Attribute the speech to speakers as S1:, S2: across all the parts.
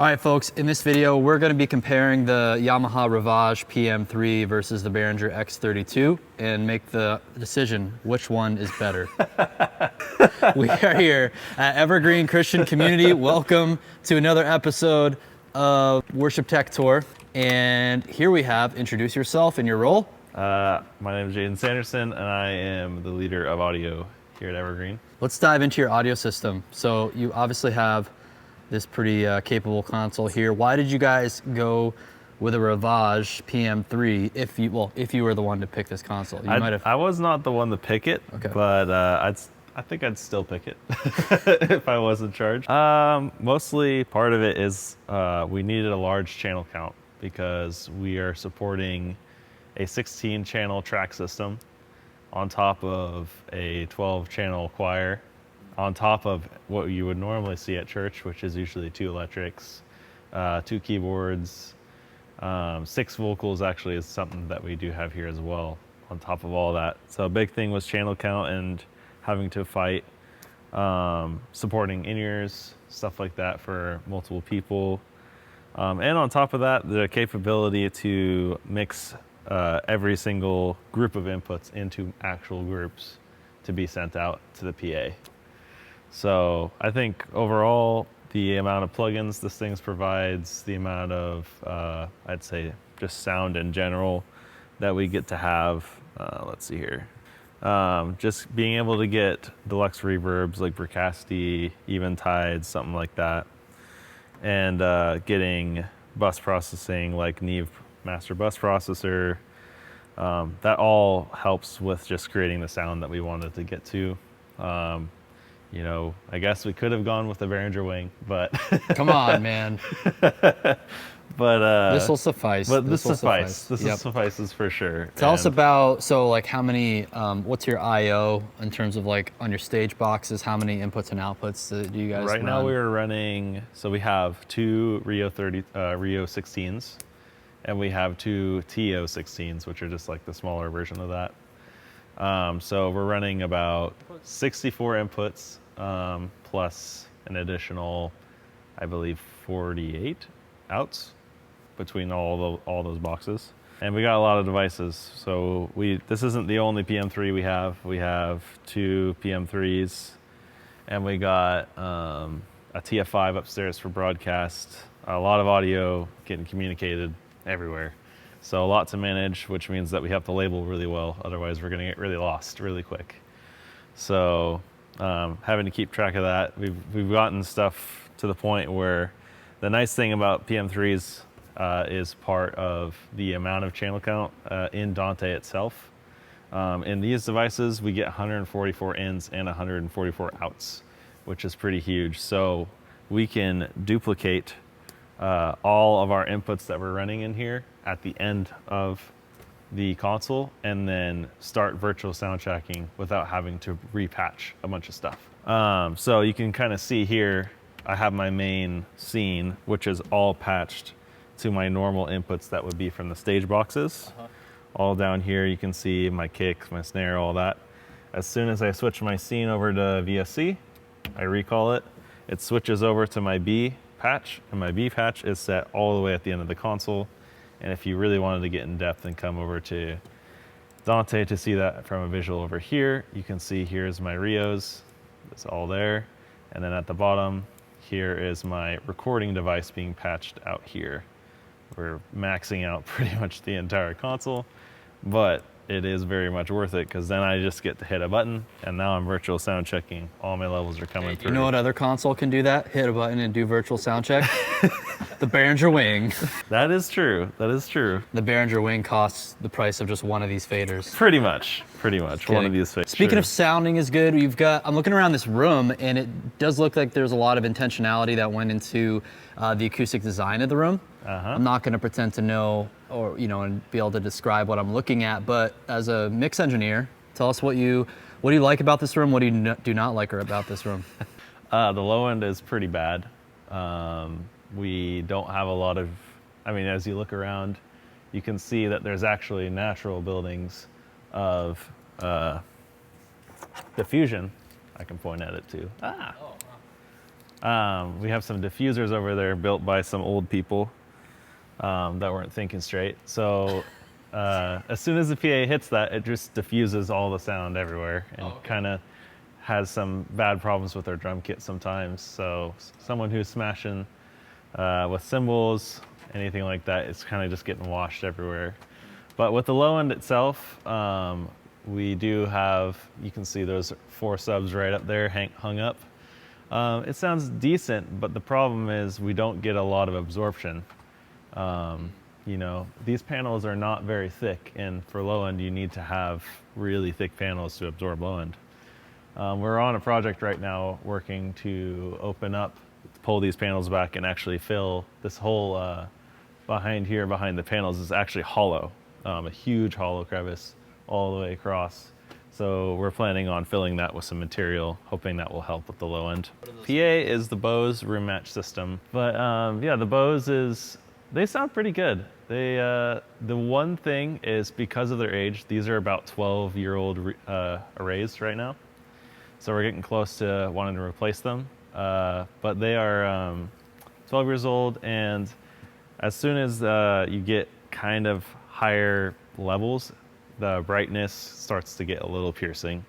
S1: All right, folks, in this video, we're going to be comparing the Yamaha Rivage PM3 versus the Behringer X32 and make the decision which one is better. We are here at Evergreen Christian Community. Welcome to another episode of Worship Tech Tour. And here we have, introduce yourself and your role.
S2: My name is Jaden Sanderson, and I am the leader of audio here at Evergreen.
S1: Let's dive into your audio system. So you obviously have this pretty capable console here. Why did you guys go with a Rivage PM3 if you were the one to pick this console? You might have.
S2: I was not the one to pick it,
S1: Okay.
S2: but I think I'd still pick it if I was in charge. Mostly part of it is we needed a large channel count because we are supporting a 16-channel track system on top of a 12-channel choir, on top of what you would normally see at church, which is usually 2 electrics, 2 keyboards, 6 vocals actually is something that we do have here as well on top of all that. So a big thing was channel count and having to fight supporting in-ears, stuff like that for multiple people. And on top of that, the capability to mix every single group of inputs into actual groups to be sent out to the PA. So I think overall, the amount of plugins this thing provides, the amount of, I'd say, just sound in general that we get to have, let's see here. Just being able to get deluxe reverbs like Bricasti, Eventides, something like that. And getting bus processing like Neve Master Bus Processor. That all helps with just creating the sound that we wanted to get to. You know, I guess we could have gone with the Behringer wing, but
S1: Come on, man.
S2: But
S1: This will suffice.
S2: But this
S1: will
S2: suffice. This
S1: Yep.
S2: suffices for sure.
S1: Tell us about, so like how many, what's your I/O in terms of like on your stage boxes, how many inputs and outputs do you guys
S2: Right
S1: run?
S2: now we are running, so we have 2 Rio 16s, and we have 2 TO 16s, which are just like the smaller version of that. So we're running about 64 inputs, plus an additional, I believe, 48 outs between all those boxes. And we got a lot of devices. So this isn't the only PM3 we have. We have 2 PM3s, and we got a TF5 upstairs for broadcast. A lot of audio getting communicated everywhere. So a lot to manage, which means that we have to label really well. Otherwise, we're going to get really lost really quick. So having to keep track of that. We've gotten stuff to the point where the nice thing about PM3s is part of the amount of channel count in Dante itself. In these devices, we get 144 ins and 144 outs, which is pretty huge. So we can duplicate all of our inputs that we're running in here at the end of the console and then start virtual sound tracking without having to repatch a bunch of stuff. So you can kind of see here, I have my main scene, which is all patched to my normal inputs that would be from the stage boxes. All down here, you can see my kicks, my snare, all that. As soon as I switch my scene over to VSC, I recall it, it switches over to my B patch, and my B patch is set all the way at the end of the console. And if you really wanted to get in depth and come over to Dante to see that from a visual over here, you can see here's my Rios, it's all there. And then at the bottom, here is my recording device being patched out here. We're maxing out pretty much the entire console, but it is very much worth it because then I just get to hit a button and now I'm virtual sound checking. All my levels are coming through.
S1: You know what other console can do that? Hit a button and do virtual sound check? The Behringer wing.
S2: That is true. That is true.
S1: The Behringer wing costs the price of just one of these faders.
S2: Pretty much one of these.
S1: Speaking of sounding is good, I'm looking around this room and it does look like there's a lot of intentionality that went into the acoustic design of the room. I'm not going to pretend to know or and be able to describe what I'm looking at, but as a mix engineer, tell us what do you like about this room? What do you do not like about this room?
S2: The low end is pretty bad. We don't have a lot of, as you look around, you can see that there's actually natural buildings of diffusion. I can point at it too. We have some diffusers over there built by some old people that weren't thinking straight. So as soon as the PA hits that, it just diffuses all the sound everywhere and kind of has some bad problems with our drum kit sometimes. So someone who's smashing with cymbals, anything like that, it's kind of just getting washed everywhere. But with the low end itself, we do have, you can see those 4 subs right up there hung up. It sounds decent, but the problem is we don't get a lot of absorption. You know, these panels are not very thick, and for low end, you need to have really thick panels to absorb low end. We're on a project right now working to open up, pull these panels back, and actually fill this whole behind the panels is actually hollow, a huge hollow crevice all the way across. So we're planning on filling that with some material, hoping that will help with the low end. PA is the Bose room match system, but yeah, the Bose they sound pretty good. The one thing is, because of their age, these are about 12-year-old arrays right now. So we're getting close to wanting to replace them. But they are 12 years old, and as soon as you get kind of higher levels, the brightness starts to get a little piercing.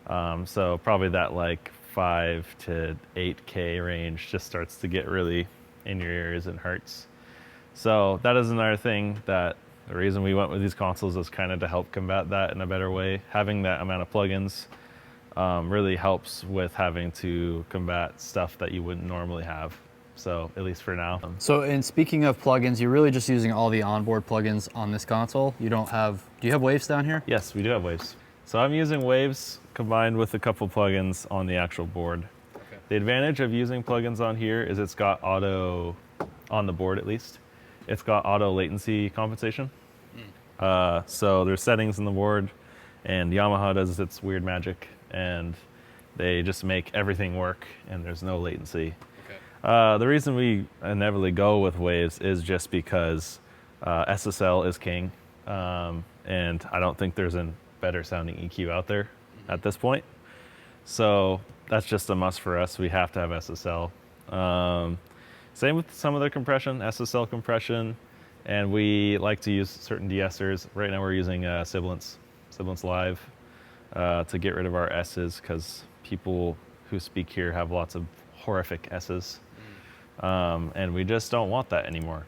S2: So probably that like 5 to 8K range just starts to get really in your ears and hurts. So that is another thing, that the reason we went with these consoles is kind of to help combat that in a better way. Having that amount of plugins really helps with having to combat stuff that you wouldn't normally have. So at least for now.
S1: So, and speaking of plugins, you're really just using all the onboard plugins on this console. You don't have, do you have Waves down here?
S2: Yes, we do have Waves. So I'm using Waves combined with a couple plugins on the actual board. Okay. The advantage of using plugins on here is it's got auto, on the board at least, it's got auto latency compensation. So there's settings in the board, and Yamaha does its weird magic, and they just make everything work, and there's no latency. The reason we inevitably go with Waves is just because SSL is king, and I don't think there's a better sounding EQ out there at this point. So that's just a must for us. We have to have SSL. Same with some of the compression, SSL compression, and we like to use certain de-essers. Right now we're using Sibilance Live to get rid of our S's, because people who speak here have lots of horrific S's. And we just don't want that anymore.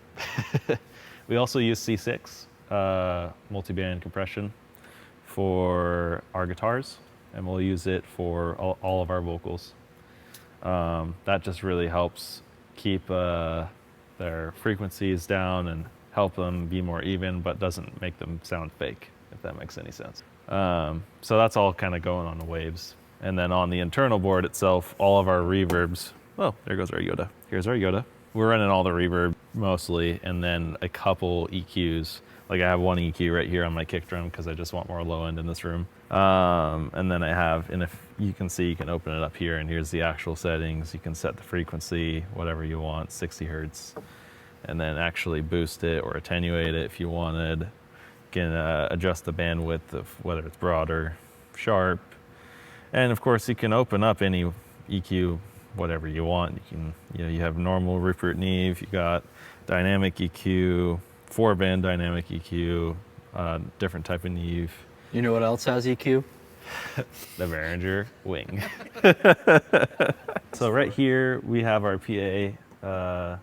S2: We also use C6 multiband compression for our guitars, and we'll use it for all of our vocals. That just really helps keep their frequencies down and help them be more even, but doesn't make them sound fake, if that makes any sense. So that's all kind of going on the Waves. And then on the internal board itself, all of our reverbs, oh, there goes our Yoda. Here's our Yoda. We're running all the reverb mostly, and then a couple EQs. Like I have one EQ right here on my kick drum because I just want more low end in this room. And then I have, and if you can see, you can open it up here, and here's the actual settings. You can set the frequency, whatever you want, 60 hertz, and then actually boost it or attenuate it if you wanted. You can adjust the bandwidth of whether it's broad or sharp. And of course, you can open up any EQ, whatever you want. You can, you have normal Rupert Neve, you got dynamic EQ, 4-band dynamic EQ, different type of Neve.
S1: You know what else has EQ?
S2: The Behringer Wing. So right here we have our PA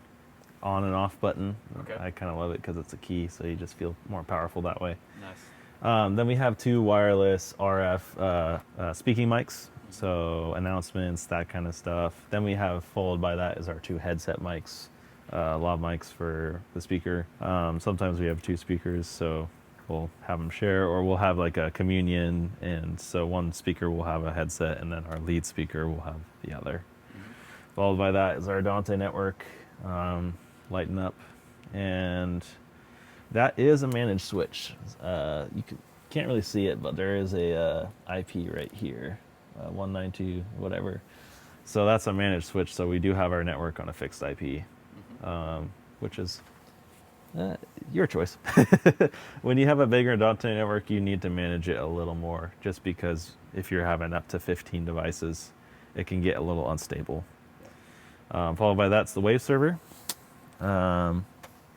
S2: on and off button. Okay. I kind of love it because it's a key, so you just feel more powerful that way. Nice. Then we have 2 wireless RF speaking mics, so announcements, that kind of stuff. Then we have, followed by that, is our 2 headset mics, lav mics for the speaker. Sometimes we have 2 speakers, so we'll have them share, or we'll have like a communion, and so one speaker will have a headset, and then our lead speaker will have the other. Followed by that is our Dante network, lighten up, and that is a managed switch. You can't really see it, but there is a IP right here, 192 whatever. So that's a managed switch. So we do have our network on a fixed IP, which is your choice. When you have a bigger Dante network, you need to manage it a little more, just because if you're having up to 15 devices, it can get a little unstable. Followed by that's the wave server,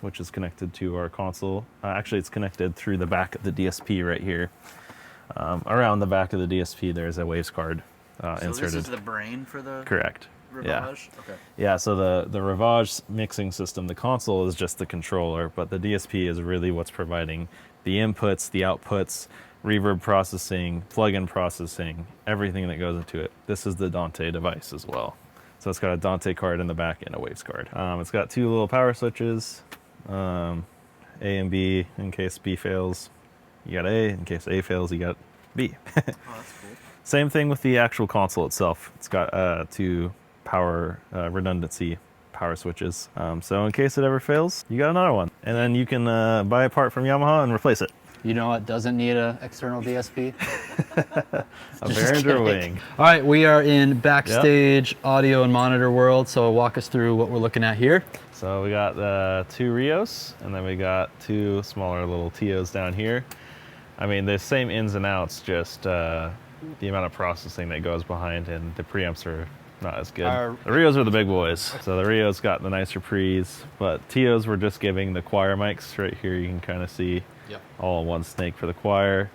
S2: which is connected to our console. Actually, it's connected through the back of the DSP right here. Around the back of the DSP, there's a waves card inserted.
S1: So this is the brain for the
S2: correct.
S1: Rivage?
S2: Yeah.
S1: Okay.
S2: Yeah, so the Rivage mixing system, the console is just the controller, but the DSP is really what's providing the inputs, the outputs, reverb processing, plug-in processing, everything that goes into it. This is the Dante device as well. So it's got a Dante card in the back and a Waves card. It's got two little power switches, A and B in case B fails. You got A, in case A fails, you got B.
S1: Oh, that's cool.
S2: Same thing with the actual console itself. It's got two power redundancy power switches. So in case it ever fails, you got another one. And then you can buy a part from Yamaha and replace it.
S1: You know what doesn't need an external DSP?
S2: A Behringer wing.
S1: All right, we are in backstage audio and monitor world, so walk us through what we're looking at here.
S2: So we got the two Rios, and then we got two smaller little TOs down here. I mean, the same ins and outs, just the amount of processing that goes behind, and the preamps are not as good. The Rios are the big boys. So the Rios got the nicer pre's, but TOs were just giving the choir mics. Right here you can kind of see all in one snake for the choir.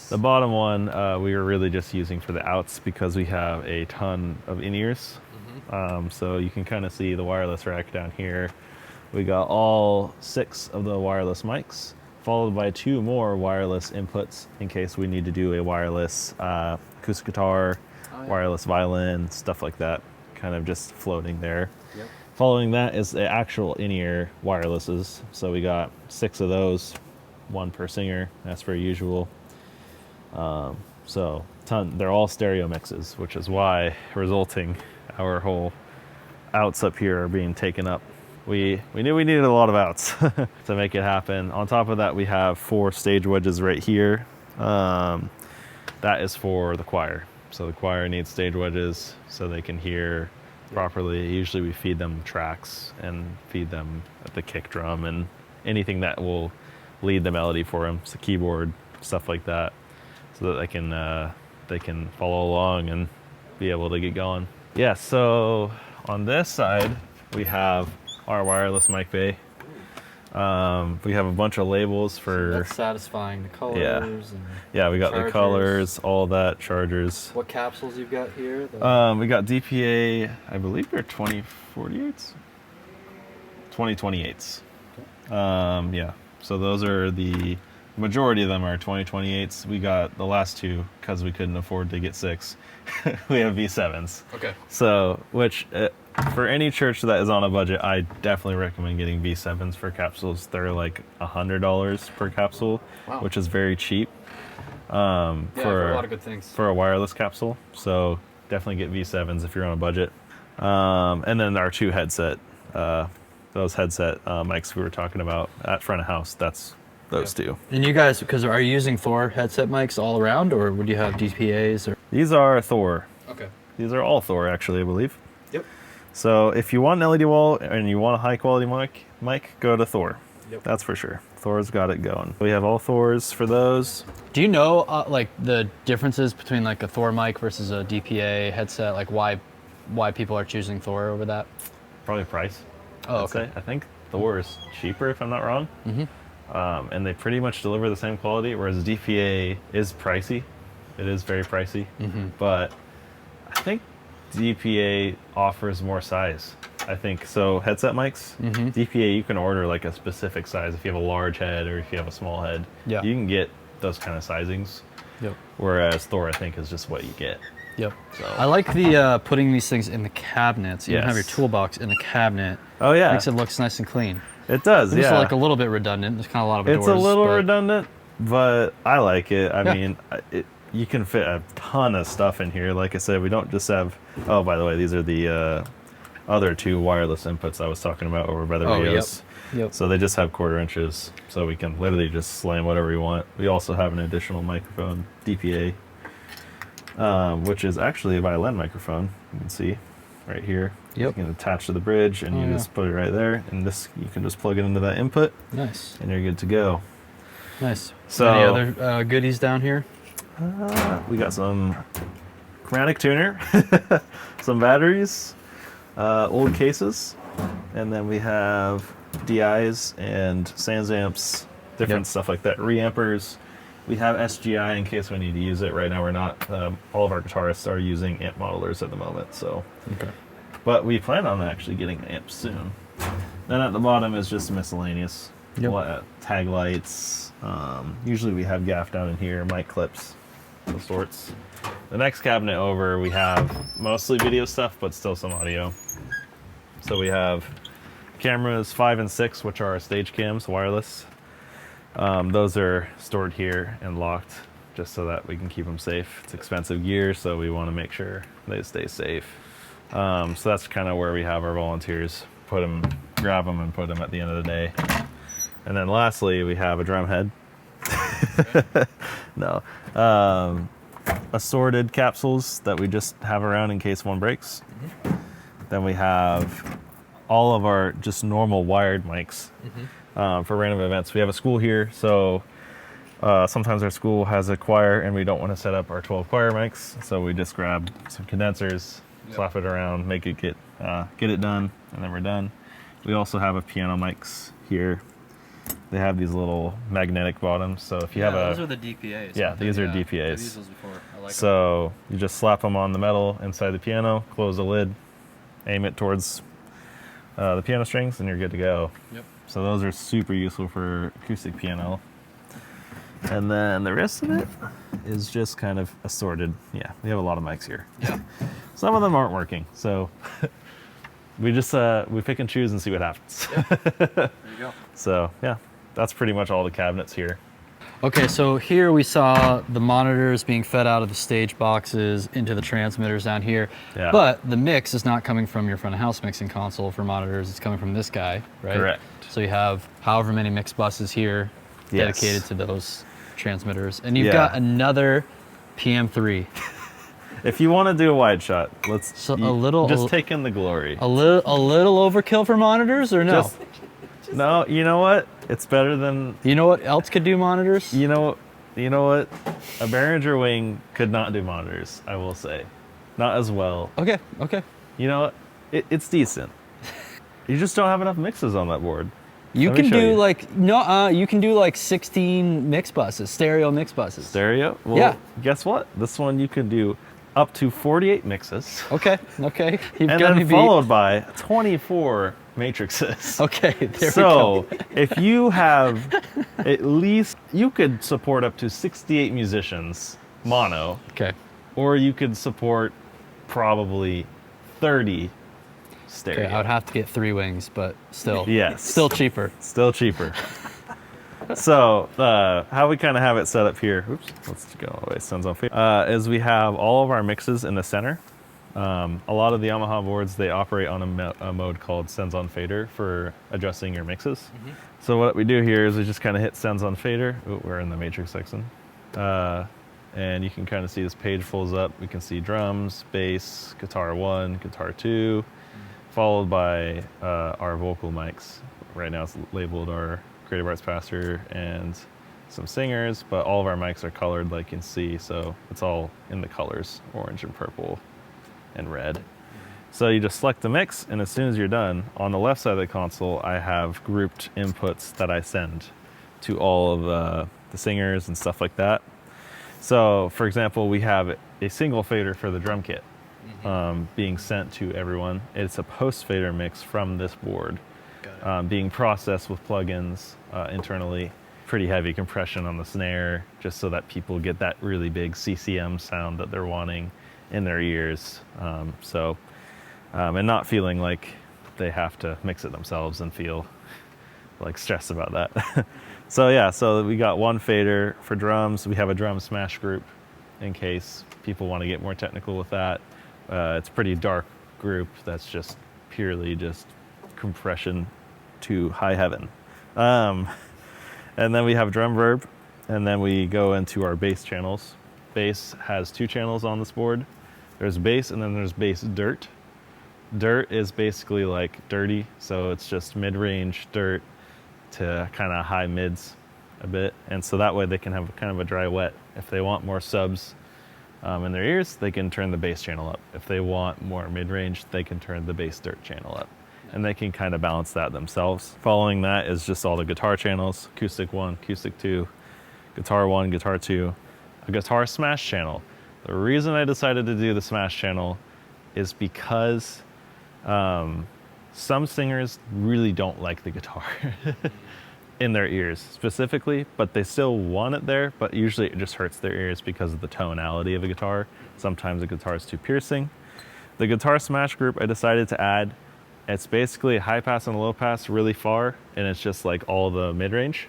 S2: The bottom one we were really just using for the outs because we have a ton of in-ears. So you can kind of see the wireless rack down here. We got all 6 of the wireless mics, followed by 2 more wireless inputs in case we need to do a wireless acoustic guitar, wireless violin, stuff like that, kind of just floating there. Following that is the actual in-ear wirelesses. So we got 6 of those, 1 per singer, as per usual. So they're all stereo mixes, which is why resulting our whole outs up here are being taken up. We knew we needed a lot of outs to make it happen. On top of that, we have 4 stage wedges right here. That is for the choir. So the choir needs stage wedges so they can hear properly. Usually we feed them tracks and feed them the kick drum and anything that will lead the melody for them. So keyboard, stuff like that, so that they can follow along and be able to get going. Yeah, so on this side, we have our wireless mic bay. We have a bunch of labels for...
S1: So that's satisfying, the colors.
S2: Yeah, we got
S1: chargers.
S2: the colors, all that, chargers.
S1: What capsules you've got here?
S2: We got DPA, I believe they're 2048s? 2028s. Okay. Yeah, so those are the majority of them are 2028s. We got the last 2 because we couldn't afford to get 6. We have V7s.
S1: Okay.
S2: So, which for any church that is on a budget, I definitely recommend getting V7s for capsules. They're like $100 per capsule, which is very cheap. For
S1: a lot of good things.
S2: For a wireless capsule. So definitely get V7s if you're on a budget. And then our 2 headset, those headset mics we were talking about at front of house, that's those 2.
S1: And you guys, because are you using Thor headset mics all around, or would you have DPAs? Or?
S2: These are Thor.
S1: Okay.
S2: These are all Thor, actually, I believe.
S1: Yep.
S2: So if you want an LED wall and you want a high quality mic, go to Thor.
S1: Yep.
S2: That's for sure. Thor's got it going. We have all Thors for those.
S1: Do you know like the differences between like a Thor mic versus a DPA headset? Like why people are choosing Thor over that?
S2: Probably price.
S1: Oh, okay.
S2: I think Thor is cheaper if I'm not wrong. And they pretty much deliver the same quality, whereas DPA is pricey. It is very pricey, but I think DPA offers more size. I think so. Headset mics, DPA, you can order like a specific size if you have a large head or if you have a small head.
S1: Yeah.
S2: You can get those kind of sizings.
S1: Yep.
S2: Whereas Thor, I think, is just what you get.
S1: Yep.
S2: So.
S1: I like the putting these things in the cabinets. You can have your toolbox in the cabinet.
S2: Oh yeah.
S1: Makes it look nice and clean.
S2: It does.
S1: It's
S2: yeah.
S1: like a little bit redundant. There's kind of a lot of
S2: It's
S1: doors.
S2: a little redundant, but I like it. I mean, you can fit a ton of stuff in here. Like I said, we don't just have. Oh, by the way, these are the other 2 wireless inputs I was talking about over by the Rios.
S1: Yep.
S2: So they just have 1/4 inches, so we can literally just slam whatever we want. We also have an additional microphone, DPA, which is actually a violin microphone. You can see right here.
S1: Yep.
S2: You can attach to the bridge, and you just put it right there, and this you can just plug it into that input.
S1: Nice.
S2: And you're good to go.
S1: Nice.
S2: So
S1: any other goodies down here?
S2: We got some chromatic tuner, some batteries. old cases, and then we have DIs and sans amps, different stuff like that. Reampers. We have SGI in case we need to use it. Right now we're not. All of our guitarists are using amp modelers at the moment, so.
S1: Okay.
S2: But we plan on actually getting amps soon. Then at the bottom is just miscellaneous. Tag lights. Usually we have gaff down in here, mic clips, of sorts. The next cabinet over, we have mostly video stuff, but still some audio. So we have cameras 5 and 6, which are our stage cams, wireless. Those are stored here and locked just so that we can keep them safe. It's expensive gear, so we want to make sure they stay safe. So that's kind of where we have our volunteers grab them and put them at the end of the day. And then lastly, we have a drum head. No. Assorted capsules that we just have around in case one breaks. Then we have all of our just normal wired mics for random events. We have a school here, so sometimes our school has a choir and we don't want to set up our 12 choir mics, so we just grab some condensers, slap it around, make it get it done, and then we're done. We also have a piano mics here. They have these little magnetic bottoms, so if you have
S1: those are the DPAs.
S2: Yeah, these are DPAs.
S1: I've used those before. I like
S2: so you just slap them on the metal inside the piano, close the lid, aim it towards the piano strings, and you're good to go.
S1: Yep.
S2: So those are super useful for acoustic piano. And then the rest of it is just kind of assorted. Yeah, we have a lot of mics here.
S1: Yeah.
S2: Some of them aren't working, so we just we pick and choose and see what happens.
S1: There you go.
S2: So yeah, that's pretty much all the cabinets here.
S1: Okay, so here we saw the monitors being fed out of the stage boxes into the transmitters down here.
S2: Yeah.
S1: But the mix is not coming from your front of house mixing console for monitors, it's coming from this guy, right?
S2: Correct.
S1: So you have however many mix buses here dedicated to those transmitters. And you've got another PM3.
S2: If you want to do a wide shot, just take in the glory.
S1: A little overkill for monitors, or no?
S2: No, you know what? It's better than.
S1: You know what else could do monitors?
S2: You know what? A Behringer wing could not do monitors. I will say, not as well.
S1: Okay.
S2: You know what? It's decent. You just don't have enough mixes on that board.
S1: You can do like 16 mix buses, stereo mix buses.
S2: Stereo? Well, guess what? This one you can do up to 48 mixes.
S1: Okay.
S2: And then followed by 24 matrices.
S1: Okay, there we go.
S2: So if you have at least, you could support up to 68 musicians mono.
S1: Okay.
S2: Or you could support probably 30 stereo.
S1: Okay, I would have to get 3 wings, but still.
S2: Yes.
S1: Still cheaper.
S2: Still cheaper. So how we kind of have it set up here, oops, let's go all the way, Sends on Fader, is we have all of our mixes in the center. A lot of the Yamaha boards, they operate on a mode called Sends on Fader for adjusting your mixes. So what we do here is we just kind of hit Sends on Fader. Ooh, we're in the matrix section. And you can kind of see this page folds up. We can see drums, bass, guitar 1, guitar 2, followed by our vocal mics. Right now it's labeled our Creative Arts Pastor and some singers, but all of our mics are colored like you can see, so it's all in the colors, orange and purple and red. So you just select the mix, and as soon as you're done, on the left side of the console, I have grouped inputs that I send to all of the singers and stuff like that. So, for example, we have a single fader for the drum kit being sent to everyone. It's a post fader mix from this board, being processed with plugins internally. Pretty heavy compression on the snare, just so that people get that really big CCM sound that they're wanting in their ears. And not feeling like they have to mix it themselves and feel like stressed about that. So we got one fader for drums. We have a drum smash group in case people want to get more technical with that. It's a pretty dark group that's just purely just compression to high heaven. And then we have drum verb, and then we go into our bass channels. Bass has 2 channels on this board. There's bass, and then there's bass dirt. Dirt is basically like dirty, so it's just mid-range dirt to kind of high mids a bit, and so that way they can have kind of a dry wet. If they want more subs, in their ears, they can turn the bass channel up. If they want more mid-range, they can turn the bass dirt channel up. And they can kind of balance that themselves. Following that is just all the guitar channels, acoustic 1, acoustic 2, guitar 1, guitar 2, a guitar smash channel. The reason I decided to do the smash channel is because some singers really don't like the guitar in their ears specifically, but they still want it there, but usually it just hurts their ears because of the tonality of a guitar. Sometimes the guitar is too piercing. The guitar smash group I decided to add, it's basically a high pass and a low pass really far, and it's just like all the mid-range,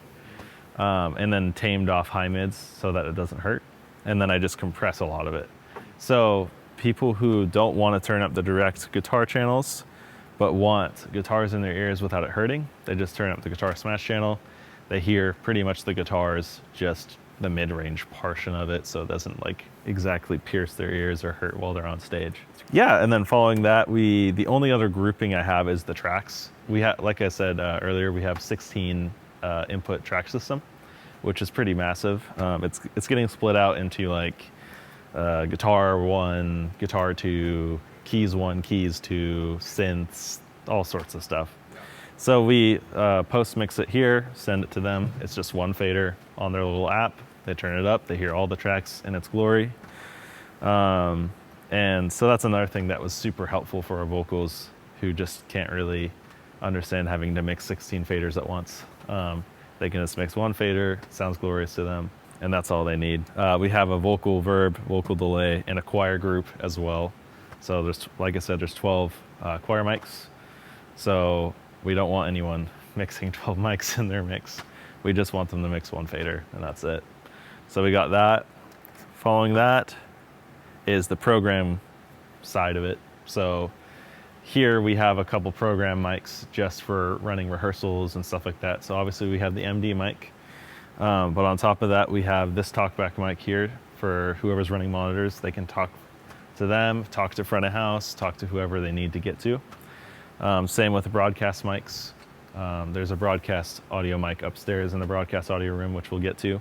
S2: and then tamed off high mids so that it doesn't hurt. And then I just compress a lot of it. So people who don't want to turn up the direct guitar channels, but want guitars in their ears without it hurting, they just turn up the guitar smash channel. They hear pretty much the guitars, just the mid-range portion of it, so it doesn't like exactly pierce their ears or hurt while they're on stage. Yeah, and then following that, the only other grouping I have is the tracks. We have, like I said earlier, we have 16 input track system, which is pretty massive. It's getting split out into like guitar 1, guitar 2, keys 1, keys 2, synths, all sorts of stuff. So we post mix it here, send it to them. It's just one fader on their little app. They turn it up, they hear all the tracks in its glory. And so that's another thing that was super helpful for our vocals who just can't really understand having to mix 16 faders at once. They can just mix one fader, sounds glorious to them, and that's all they need. We have a vocal verb, vocal delay, and a choir group as well. So there's, like I said, there's 12 choir mics. So we don't want anyone mixing 12 mics in their mix. We just want them to mix one fader, and that's it. So we got that. Following that is the program side of it. So here we have a couple program mics just for running rehearsals and stuff like that. So obviously we have the MD mic, but on top of that we have this talkback mic here for whoever's running monitors. They can talk to them, talk to front of house, talk to whoever they need to get to. Same with the broadcast mics. There's a broadcast audio mic upstairs in the broadcast audio room, which we'll get to,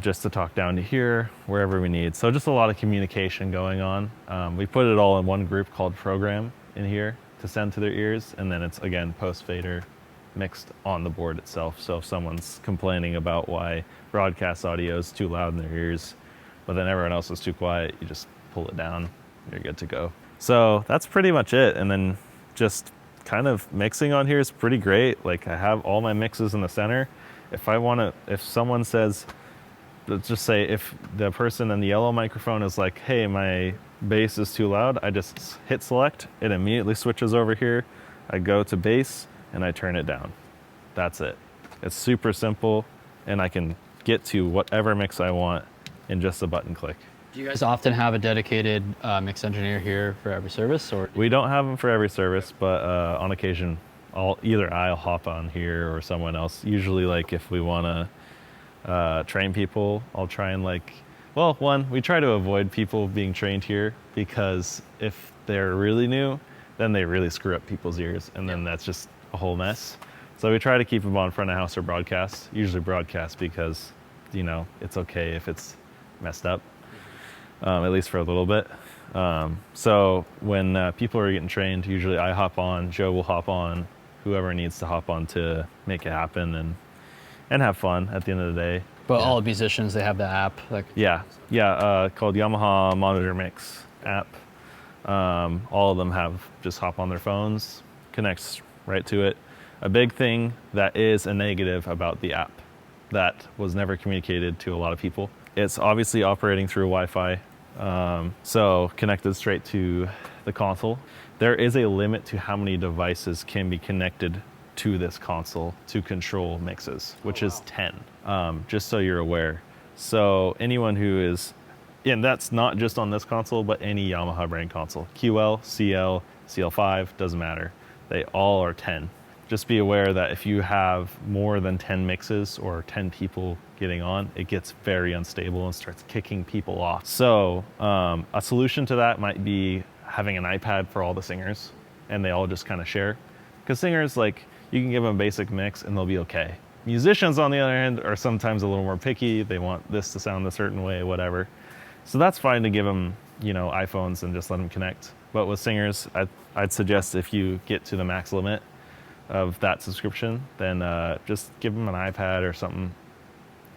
S2: just to talk down to here, wherever we need. So just a lot of communication going on. We put it all in one group called program in here to send to their ears, and then it's, again, post fader mixed on the board itself. So if someone's complaining about why broadcast audio is too loud in their ears, but then everyone else is too quiet, you just pull it down, you're good to go. So that's pretty much it. And then just kind of mixing on here is pretty great. Like I have all my mixes in the center. If someone says, let's just say if the person in the yellow microphone is like, hey, my bass is too loud, I just hit select, it immediately switches over here. I go to bass and I turn it down. That's it. It's super simple, and I can get to whatever mix I want in just a button click.
S1: Do you guys often have a dedicated mix engineer here for every service, or?
S2: We don't have them for every service, but on occasion, I'll hop on here or someone else. Usually, like if we want to train people, I'll try and we try to avoid people being trained here, because if they're really new, then they really screw up people's ears, and then that's just a whole mess. So we try to keep them on front of house or broadcast, usually broadcast, because, it's okay if it's messed up. At least for a little bit. So when people are getting trained, usually I hop on, Joe will hop on, whoever needs to hop on to make it happen and have fun at the end of the day.
S1: But all the musicians, they have the app?
S2: Called Yamaha Monitor Mix app. All of them have just hop on their phones, connects right to it. A big thing that is a negative about the app that was never communicated to a lot of people, it's obviously operating through Wi-Fi. So connected straight to the console. There is a limit to how many devices can be connected to this console to control mixes, which is 10, just so you're aware. So anyone who is, and that's not just on this console, but any Yamaha brand console, QL, CL, CL5, doesn't matter. They all are 10. Just be aware that if you have more than 10 mixes or 10 people getting on, it gets very unstable and starts kicking people off. So a solution to that might be having an iPad for all the singers, and they all just kind of share. Because singers, you can give them a basic mix and they'll be okay. Musicians, on the other hand, are sometimes a little more picky. They want this to sound a certain way, whatever. So that's fine to give them, iPhones and just let them connect. But with singers, I'd suggest if you get to the max limit of that subscription, then just give them an iPad or something,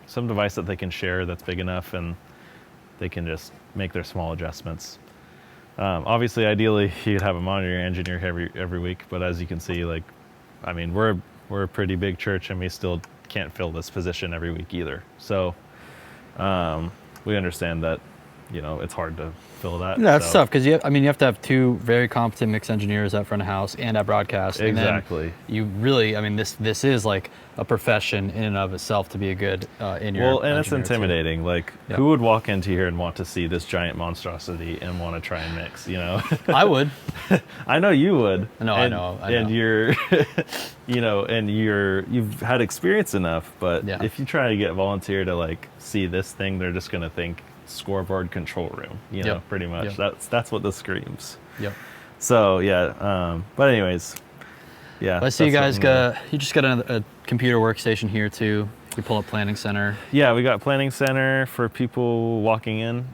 S2: some device that they can share that's big enough, and they can just make their small adjustments. Obviously, ideally, you'd have a monitor engineer every week, but as you can see, we're a pretty big church, and we still can't fill this position every week either. So we understand that, it's hard to fill that.
S1: Yeah, it's tough because you have to have two very competent mix engineers at front of house and at broadcast.
S2: Exactly.
S1: And then you really, this is like a profession in and of itself to be a good in-ear.
S2: Well, and it's intimidating.
S1: Too.
S2: Like,
S1: Yep.
S2: who would walk into here and want to see this giant monstrosity and want to try and mix?
S1: I would.
S2: I know you would.
S1: No, I know.
S2: And you're, you've had experience enough. But
S1: Yeah.
S2: if you try to get volunteer to see this thing, they're just gonna think scoreboard control room.
S1: Yep.
S2: Pretty much.
S1: Yep.
S2: That's what this screams.
S1: Yep.
S2: So yeah. But anyways, yeah.
S1: I see you guys you just got a computer workstation here too. You pull up Planning Center.
S2: Yeah, we got Planning Center for people walking in,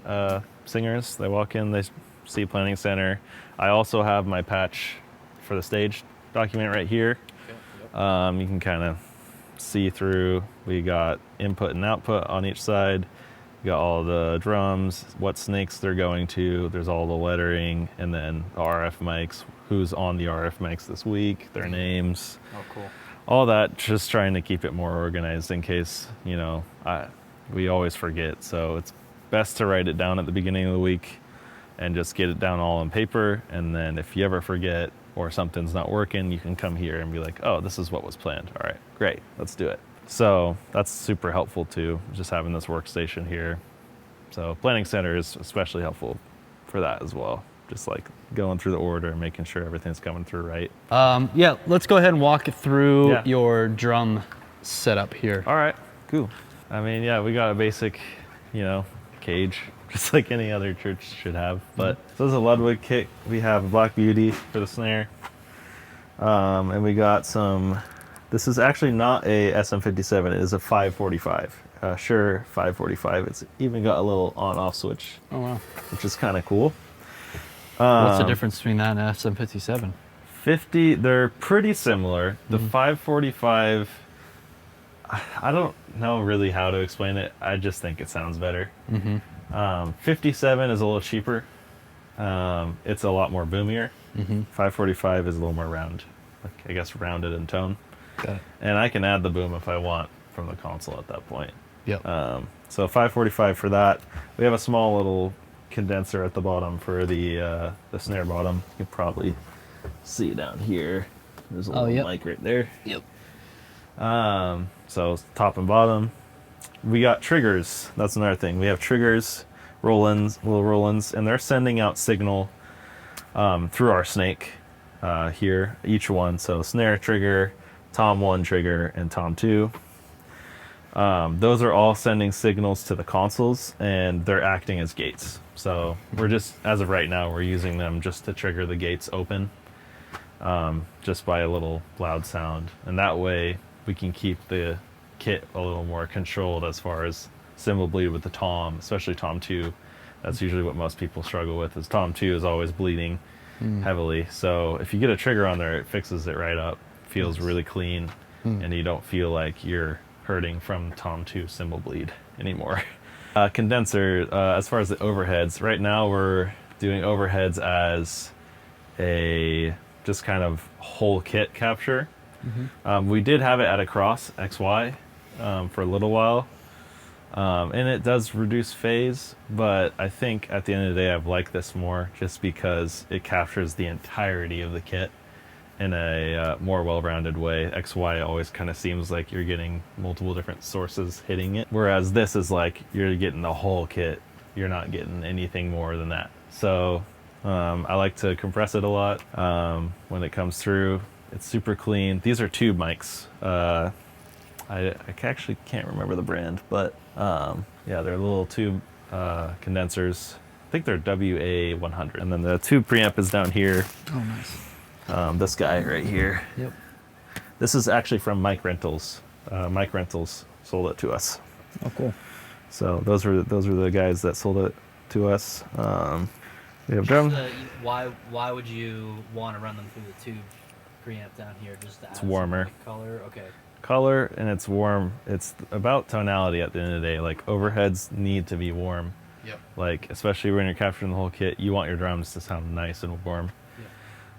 S2: singers. They walk in, they see Planning Center. I also have my patch for the stage document right here. You can kind of see through. We got input and output on each side. We got all the drums, what snakes they're going to. There's all the lettering, and then the RF mics, who's on the RF mics this week, their names.
S1: Oh, cool.
S2: All that, just trying to keep it more organized in case, we always forget. So it's best to write it down at the beginning of the week and just get it down all on paper. And then if you ever forget or something's not working, you can come here and be like, oh, this is what was planned. All right, great, let's do it. So that's super helpful too, just having this workstation here. So Planning Center is especially helpful for that as well. Just going through the order and making sure everything's coming through right.
S1: Yeah, let's go ahead and walk through
S2: Yeah.
S1: your drum setup here.
S2: All right, cool. We got a basic, cage, just like any other church should have. But so this is a Ludwig kit. We have a Black Beauty for the snare. And we got some, this is actually not a SM57, it is a 545. Sure, 545. It's even got a little on-off switch.
S1: Oh, wow.
S2: Which is kind of cool.
S1: What's the difference between that and SM57?
S2: 50, they're pretty similar. The 545, I don't know really how to explain it. I just think it sounds better. 57 is a little cheaper. It's a lot more boomier. 545 is a little more round, rounded in tone.
S1: Got it.
S2: And I can add the boom if I want from the console at that point.
S1: Yep.
S2: So 545 for that. We have a small little condenser at the bottom for the snare bottom. You can probably see down here. There's a little mic right there.
S1: Yep.
S2: So top and bottom. We got triggers. That's another thing. We have triggers, little roll-ins, and they're sending out signal through our snake here, each one. So snare trigger, tom 1 trigger, and tom 2. Those are all sending signals to the consoles, and they're acting as gates. So we're just, as of right now, we're using them just to trigger the gates open, just by a little loud sound. And that way we can keep the kit a little more controlled as far as cymbal bleed with the tom, especially tom 2. That's usually what most people struggle with, is tom 2 is always bleeding heavily. So if you get a trigger on there, it fixes it right up. Feels really clean, and you don't feel like you're hurting from tom 2 cymbal bleed anymore. Condenser, as far as the overheads, right now we're doing overheads as a just kind of whole kit capture. We did have it at a cross XY for a little while, and it does reduce phase, but I think at the end of the day I've liked this more just because it captures the entirety of the kit in a more well-rounded way. XY always kind of seems like you're getting multiple different sources hitting it, whereas this is like you're getting the whole kit. You're not getting anything more than that. So I like to compress it a lot when it comes through. It's super clean. These are tube mics. I actually can't remember the brand, but yeah, they're little tube condensers. I think they're WA100. And then the tube preamp is down here.
S1: Oh, nice.
S2: This guy right here.
S1: Yep.
S2: This is actually from Mike Rentals. Mike Rentals sold it to us.
S1: Oh, cool.
S2: So those were the guys that sold it to us. We have drum.
S1: Why would you want to run them through the tube preamp down here? Just to add
S2: warmer.
S1: some, like, color. Okay.
S2: Color, and it's warm. It's about tonality at the end of the day. Like, overheads need to be warm.
S1: Yep.
S2: Like, especially when you're capturing the whole kit, you want your drums to sound nice and warm.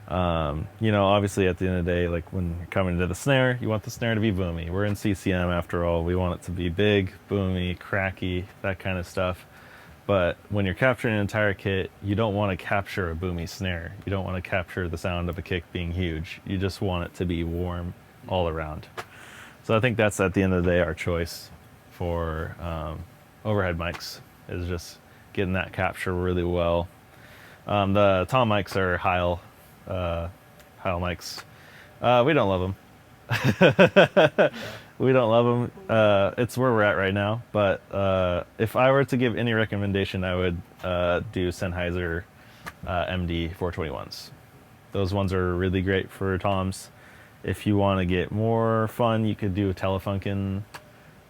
S1: Yep.
S2: You know, obviously at the end of the day, like when you're coming to the snare, you want the snare to be boomy. We're in CCM after all. We want it to be big, boomy, cracky, that kind of stuff. But when you're capturing an entire kit, you don't want to capture a boomy snare. You don't want to capture the sound of a kick being huge. You just want it to be warm all around. So I think that's, at the end of the day, our choice for overhead mics, is just getting that capture really well. The tom mics are Heil mics. We don't love them. We don't love them. It's where we're at right now. But if I were to give any recommendation, I would do Sennheiser MD 421s. Those ones are really great for toms. If you want to get more fun, you could do Telefunken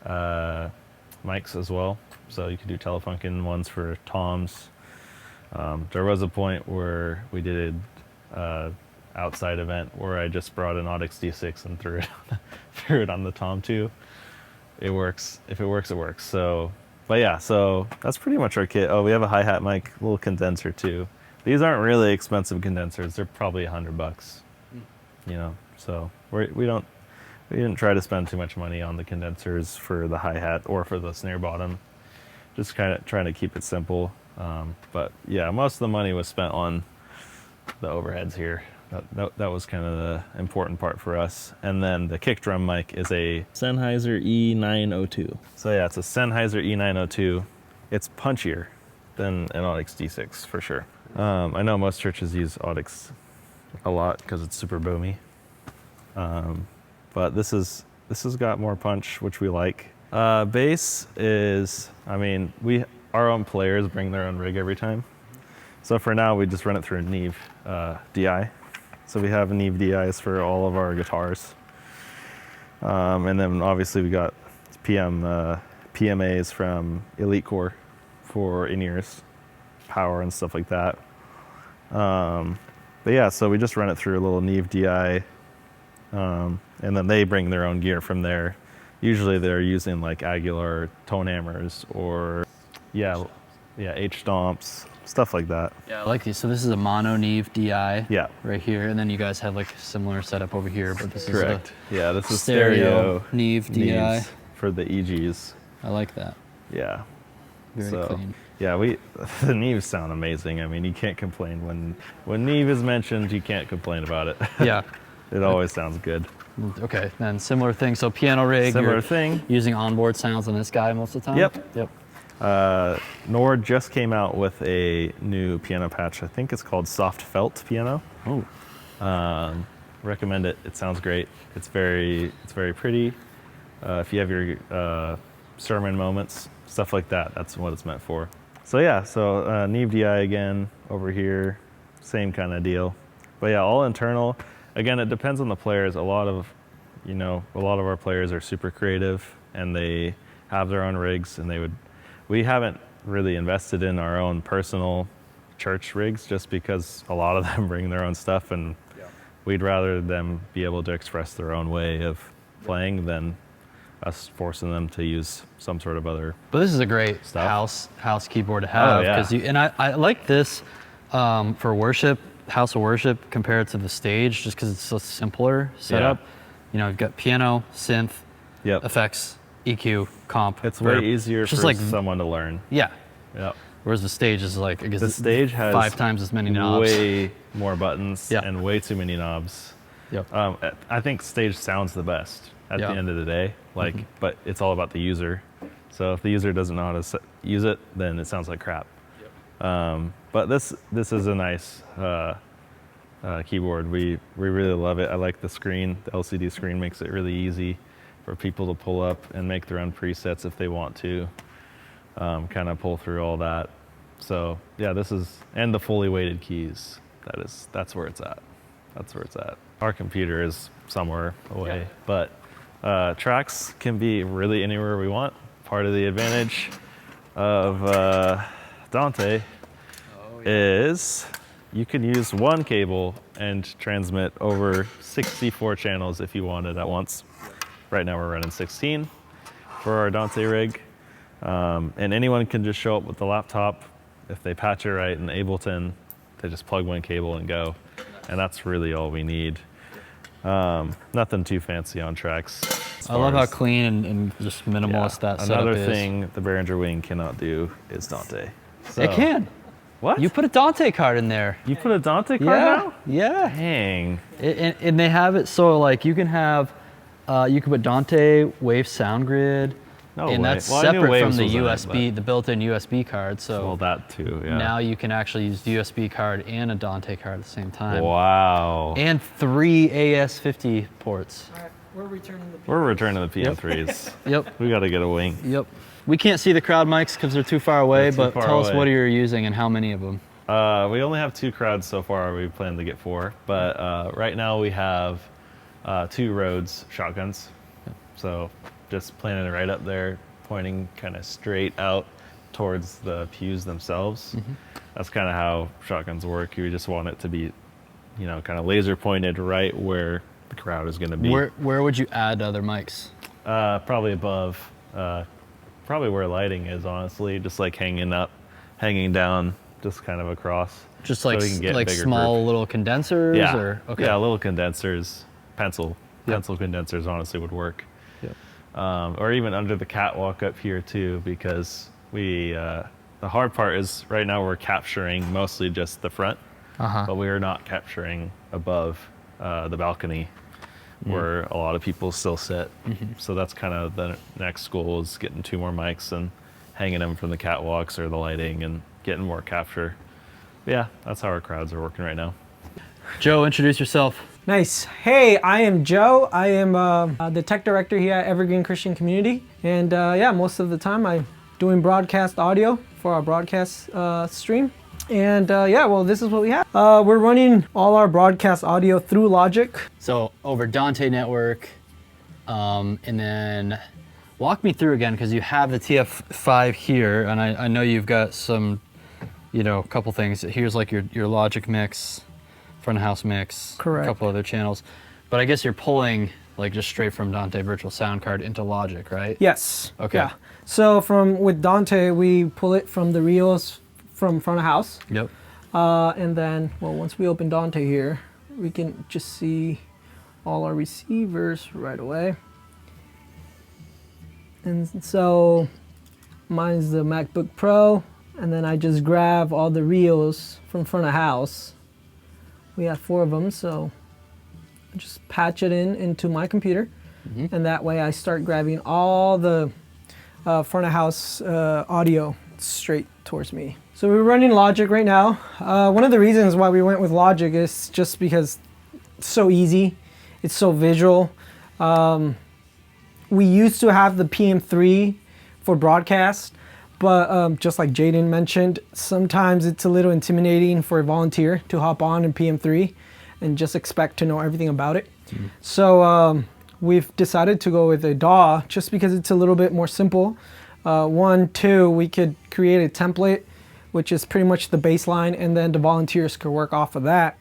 S2: mics as well. So you could do Telefunken ones for toms. There was a point where we did an outside event where I just brought an Audix D6 and threw it on the tom too. It works. If it works, it works. So, but yeah, so that's pretty much our kit. Oh, we have a hi-hat mic, little condenser too. These aren't really expensive condensers. They're probably $100, you know. So we didn't try to spend too much money on the condensers for the hi-hat or for the snare bottom. Just kind of trying to keep it simple. But yeah, most of the money was spent on the overheads here. That was kind of the important part for us. And then the kick drum mic is a Sennheiser E902. So yeah, it's a Sennheiser E902. It's punchier than an Audix D6 for sure. I know most churches use Audix a lot because it's super boomy. But this has got more punch, which we like. Bass is, I mean, our own players bring their own rig every time. So for now, we just run it through a Neve DI. So we have Neve DIs for all of our guitars. And then obviously we got PMAs from Elite Core for in-ears, power and stuff like that. But yeah, so we just run it through a little Neve DI. And then they bring their own gear from there. Usually they're using like Aguilar tone hammers or H stomps, stuff like that.
S1: Yeah, I like these. So this is a mono Neve DI.
S2: Yeah.
S1: Right here, and then you guys have like a similar setup over here, but this
S2: Correct.
S1: is
S2: Yeah, this is
S1: stereo Neve DI
S2: Neves for the EGs.
S1: I like that.
S2: Yeah.
S1: Very clean.
S2: Yeah, the Neves sound amazing. I mean, you can't complain when Neve is mentioned. You can't complain about it.
S1: Yeah.
S2: It always sounds good.
S1: Okay, then similar thing. So piano rig.
S2: Similar thing.
S1: Using onboard sounds on this guy most of the time.
S2: Yep. Nord just came out with a new piano patch. I think it's called Soft Felt Piano.
S1: Oh.
S2: Recommend it. It sounds great. It's very pretty. If you have your sermon moments, stuff like that, that's what it's meant for. So yeah, Neve DI again over here, same kind of deal. But yeah, all internal. Again, it depends on the players. A lot of our players are super creative and they have their own rigs, and we haven't really invested in our own personal church rigs just because a lot of them bring their own stuff, and we'd rather them be able to express their own way of playing than us forcing them to use some sort of other.
S1: But this is a great
S2: stuff.
S1: house keyboard to have. I like this for worship. House of worship compared to the stage, just because it's a simpler setup. You know, you've got piano, synth, effects, EQ, comp.
S2: It's way easier for someone to learn.
S1: Yeah.
S2: Yep.
S1: Whereas the stage is like, I guess
S2: the stage has
S1: 5 times as many knobs.
S2: Way more buttons and way too many knobs.
S1: Yep.
S2: I think stage sounds the best at the end of the day. But it's all about the user. So if the user doesn't know how to use it, then it sounds like crap. But this is a nice keyboard. We really love it. I like the screen. The LCD screen makes it really easy for people to pull up and make their own presets if they want to. Kind of pull through all that. So yeah, and the fully weighted keys. That's where it's at. That's where it's at. Our computer is somewhere away, but tracks can be really anywhere we want. Part of the advantage of Dante is you can use one cable and transmit over 64 channels if you wanted at once. Right now we're running 16 for our Dante rig. And anyone can just show up with the laptop. If they patch it right in Ableton, they just plug one cable and go. And that's really all we need. Nothing too fancy on tracks.
S1: I love how clean and just minimalist that setup
S2: Another
S1: is.
S2: thing the Behringer Wing cannot do is Dante. So,
S1: It can.
S2: What?
S1: You put a Dante card in there.
S2: You put a Dante card now?
S1: Yeah.
S2: Dang.
S1: And they have it so like you can have, you can put Dante, Wave Sound Grid,
S2: No
S1: and
S2: way.
S1: that's
S2: Well, I knew
S1: separate from
S2: Waves
S1: the
S2: was in it,
S1: USB, the built-in USB card. So
S2: well, that too, yeah.
S1: now you can actually use the USB card and a Dante card at the same time.
S2: Wow.
S1: And 3 AS50 ports.
S3: All right, we're returning the PM3s.
S2: We're returning the PM3s.
S1: Yep.
S2: We got to get a wing.
S1: Yep. We can't see the crowd mics because they're too far away,
S2: They're too
S1: but
S2: far
S1: tell us
S2: away.
S1: what you're using and how many of them.
S2: We only have 2 crowds so far. We plan to get 4. But right now we have 2 Rhodes shotguns. So just planting it right up there, pointing kind of straight out towards the pews themselves. That's kind of how shotguns work. You just want it to be, you know, kind of laser pointed right where the crowd is going to be.
S1: Where would you add other mics?
S2: Probably above, probably where lighting is, honestly, just like hanging up, hanging down, just kind of across.
S1: Just
S2: so
S1: like
S2: we can get a
S1: like
S2: bigger
S1: small
S2: group.
S1: little condensers?
S2: Yeah,
S1: Or, okay.
S2: yeah, little condensers, pencil condensers honestly would work.
S1: Yep.
S2: Or even under the catwalk up here too, because we, the hard part is right now we're capturing mostly just the front, but we are not capturing above the balcony where a lot of people still sit. So that's kind of the next goal, is getting 2 more mics and hanging them from the catwalks or the lighting and getting more capture. But yeah, that's how our crowds are working right now.
S1: Joe, introduce yourself.
S3: Nice. Hey, I am Joe. I am the tech director here at Evergreen Christian Community. And yeah, most of the time I'm doing broadcast audio for our broadcast stream. And yeah, well, this is what we have. We're running all our broadcast audio through Logic.
S1: So over Dante Network, and then walk me through again, because you have the TF5 here, and I know you've got some, you know, a couple things. Here's like your Logic mix, front of house mix,
S3: Correct.
S1: a couple other channels. But I guess you're pulling like just straight from Dante Virtual Sound Card into Logic, right?
S3: Yes.
S1: Okay.
S3: Yeah. So with Dante, we pull it from the reels from front of house.
S1: Yep.
S3: And then, well, once we open Dante here, we can just see all our receivers right away. And so mine's the MacBook Pro, and then I just grab all the reels from front of house. We have 4 of them, so I just patch it into my computer, and that way I start grabbing all the front of house audio straight towards me. So we're running Logic right now. One of the reasons why we went with Logic is just because it's so easy, it's so visual. We used to have the PM3 for broadcast, but just like Jaden mentioned, sometimes it's a little intimidating for a volunteer to hop on in PM3 and just expect to know everything about it. So we've decided to go with a DAW just because it's a little bit more simple. 1, 2, we could create a template, which is pretty much the baseline, and then the volunteers could work off of that.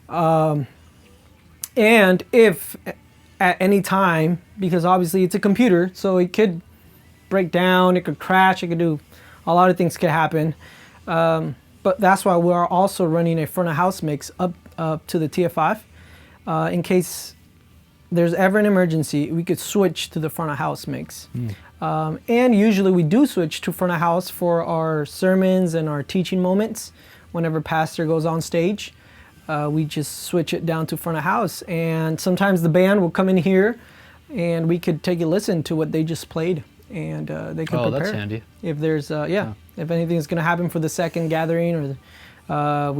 S3: And if at any time, because obviously it's a computer, so it could break down, it could crash, it could do a lot of things could happen. But that's why we are also running a front of house mix up to the TF5. In case there's ever an emergency, we could switch to the front of house mix. And usually we do switch to front of house for our sermons and our teaching moments. Whenever pastor goes on stage, we just switch it down to front of house. And sometimes the band will come in here and we could take a listen to what they just played, and they could prepare.
S1: That's handy.
S3: If there's, if anything's gonna happen for the second gathering, or